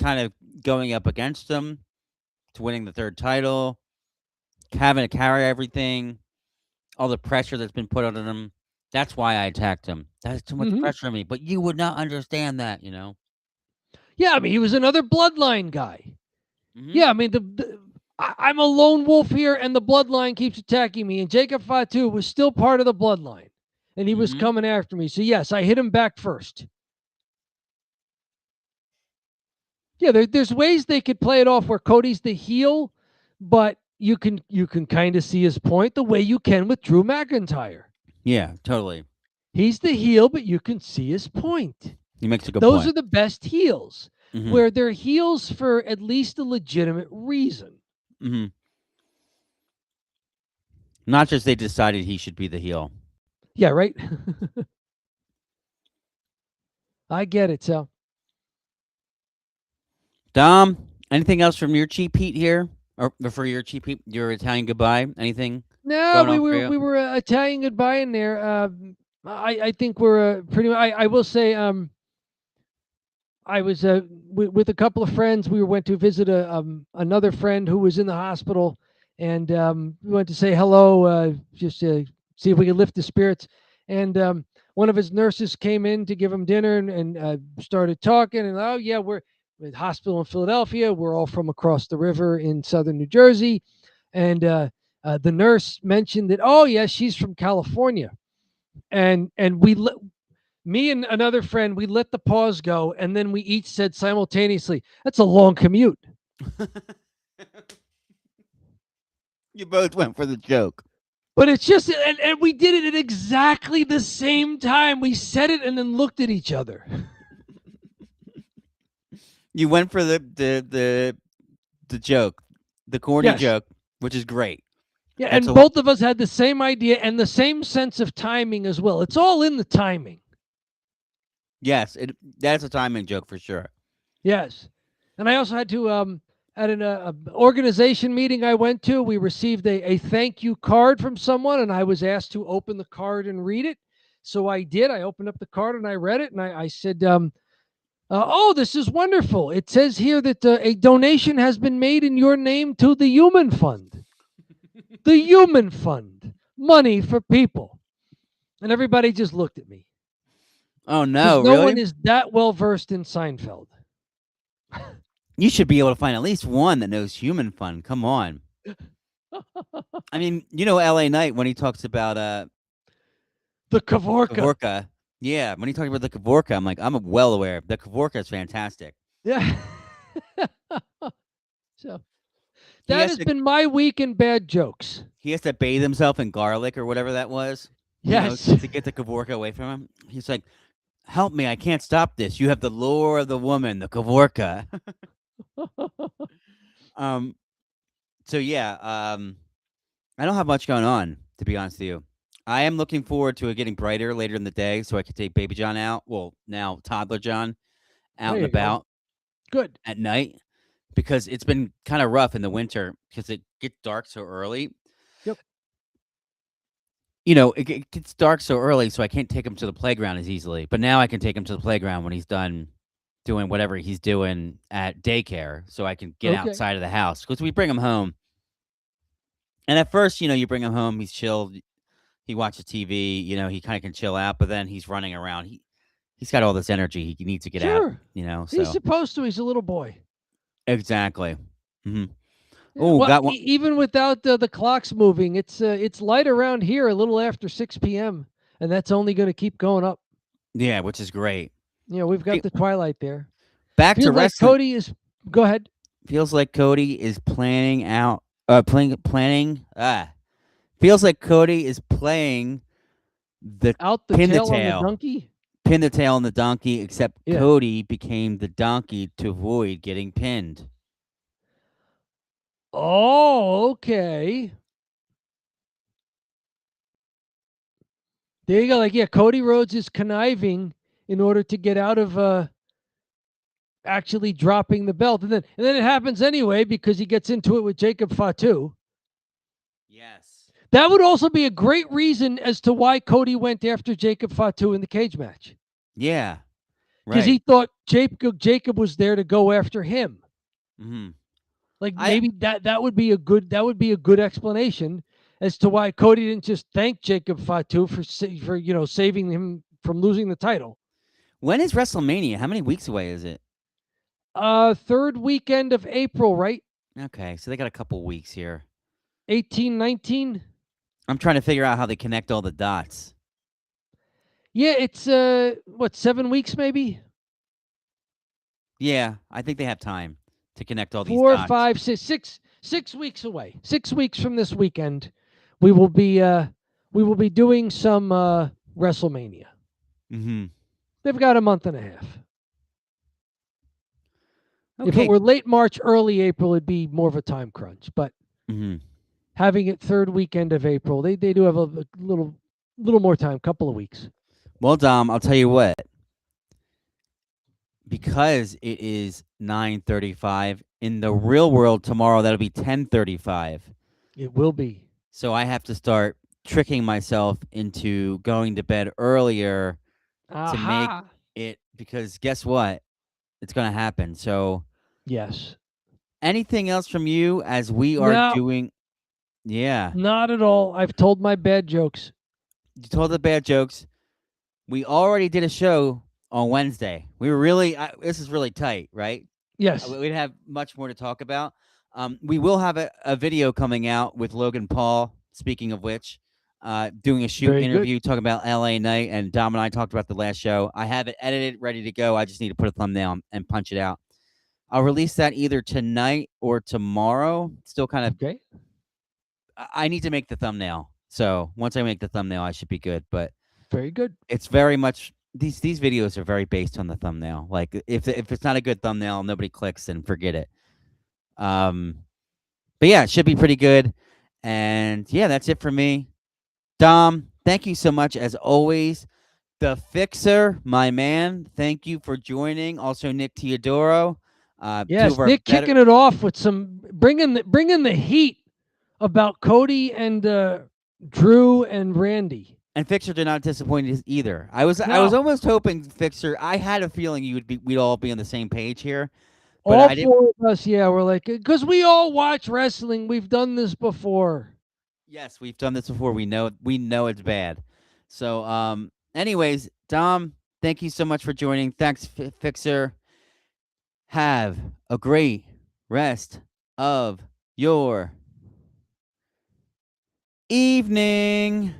kind of going up against him to winning the third title, having to carry everything, all the pressure that's been put on him. That's why I attacked him. That's too much pressure on me. But you would not understand that, you know? Yeah, I mean, he was another bloodline guy. Mm-hmm. Yeah, I mean, I'm a lone wolf here, and the bloodline keeps attacking me. And Jacob Fatu was still part of the bloodline, and he was coming after me. So yes, I hit him back first. Yeah, there's ways they could play it off where Cody's the heel, but you can kind of see his point the way you can with Drew McIntyre. Yeah, totally. He's the heel, but you can see his point. He makes a good point. Those are the best heels, where they're heels for at least a legitimate reason. Mm-hmm. Not just they decided he should be the heel. Yeah, right? I get it, Sal. Dom, anything else from your cheap heat here? Or for your cheap heat, your Italian goodbye? Anything? No, we were Italian goodbye in there. I think we're pretty. I will say. I was with a couple of friends. We went to visit another friend who was in the hospital, and we went to say hello, just to see if we could lift the spirits. And one of his nurses came in to give him dinner and started talking. And oh yeah, we're at the hospital in Philadelphia. We're all from across the river in southern New Jersey, and the nurse mentioned that she's from California, and me and another friend, we let the pause go, and then we each said simultaneously, "That's a long commute." You both went for the joke. But it's just, and we did it at exactly the same time. We said it and then looked at each other. You went for the joke, the corny joke, which is great. Yeah, and both of us had the same idea and the same sense of timing as well. It's all in the timing. Yes, that's a timing joke for sure. Yes. And I also had to, at an organization meeting I went to, we received a thank you card from someone, and I was asked to open the card and read it. So I did. I opened up the card and I read it, and I said, this is wonderful. It says here that a donation has been made in your name to the Human Fund. The Human Fund. Money for people. And everybody just looked at me. Oh, no, really? No one is that well versed in Seinfeld. You should be able to find at least one that knows Human Fun. Come on. I mean, LA Knight, when he talks about The Kavorka. Kavorka. Yeah, when you talk about the Kavorka, I'm like, I'm well aware. The Kavorka is fantastic. Yeah. So He that has has to been my week in bad jokes. he has to bathe himself in garlic or whatever that was. Yes. To get the Kavorka away from him. He's like, help me, I can't stop this. You have the lure of the woman, the Kavorka. um so yeah, I don't have much going on, to be honest with you. I am looking forward to it getting brighter later in the day so I can take baby John out. Well, now toddler John out There and you go. about Good. at night because it's been kind of rough in the winter because it gets dark so early. Yep. It gets dark so early, so I can't take him to the playground as easily. But now I can take him to the playground when he's done doing whatever he's doing at daycare, so I can get Okay. outside of the house because we bring him home. And at first, you bring him home, he's chilled, he watches TV, he kind of can chill out, but then he's running around. He's got all this energy. He needs to get out, Sure. so He's supposed to. He's a little boy. exactly. Hmm. Yeah, Oh, well, got one. even without the clocks moving, it's light around here a little after 6 p.m. and that's only going to keep going up. Yeah, which is great. We've got the twilight there. Back to Feels like wrestling. Cody is. Go ahead. Feels like Cody is planning out. Planning. Feels like Cody is playing the Out the pin the tail on the tail. donkey. Pin the tail on the donkey, except Yeah. Cody became the donkey to avoid getting pinned. Oh, okay. There you go. Like, yeah, Cody Rhodes is conniving in order to get out of actually dropping the belt, and then it happens anyway because he gets into it with Jacob Fatu. Yes. That would also be a great reason as to why Cody went after Jacob Fatu in the cage match. Yeah. Because he thought Jacob was there to go after him. Mm-hmm. Like maybe that would be a good explanation as to why Cody didn't just thank Jacob Fatu for saving him from losing the title. When is WrestleMania? How many weeks away is it? Third weekend of April, right? Okay, so they got a couple weeks here. 18, 19. I'm trying to figure out how they connect all the dots. Yeah, it's 7 weeks maybe? Yeah, I think they have time to connect all these 4, dots. 5, 6 weeks away. 6 weeks from this weekend, we will be doing some WrestleMania. Mm-hmm. They've got a month and a half. Okay. If it were late March, early April, it'd be more of a time crunch. But having it third weekend of April, they do have a little more time, couple of weeks. Well, Dom, I'll tell you what. Because it is 9:35 in the real world tomorrow, that'll be 10:35. It will be. So I have to start tricking myself into going to bed earlier to make it, because guess what? It's going to happen. So yes. Anything else from you as we are doing? Yeah. Not at all. I've told my bad jokes. You told the bad jokes. We already did a show on Wednesday. We were really, this is really tight, right? Yes. We didn't have much more to talk about. We will have a video coming out with Logan Paul, speaking of which, doing a shoot interview, talking about LA Knight, and Dom and I talked about the last show. I have it edited, ready to go. I just need to put a thumbnail and punch it out. I'll release that either tonight or tomorrow. Still kind of okay. I need to make the thumbnail. So once I make the thumbnail, I should be good. But very good. It's very much these videos are very based on the thumbnail. Like if it's not a good thumbnail, nobody clicks and forget it. But yeah, it should be pretty good. And yeah, that's it for me. Dom, thank you so much as always. The Fixer, my man, thank you for joining. Also, Nick Teodoro. Yes, Nick kicking it off with some bringing the heat about Cody and Drew and Randy. And Fixer did not disappoint either. I was almost hoping, Fixer. I had a feeling we'd all be on the same page here. But all four of us, yeah, we're like, because we all watch wrestling. We've done this before. Yes, we've done this before. We know it's bad. So, anyways, Dom, thank you so much for joining. Thanks, Fixer. Have a great rest of your evening.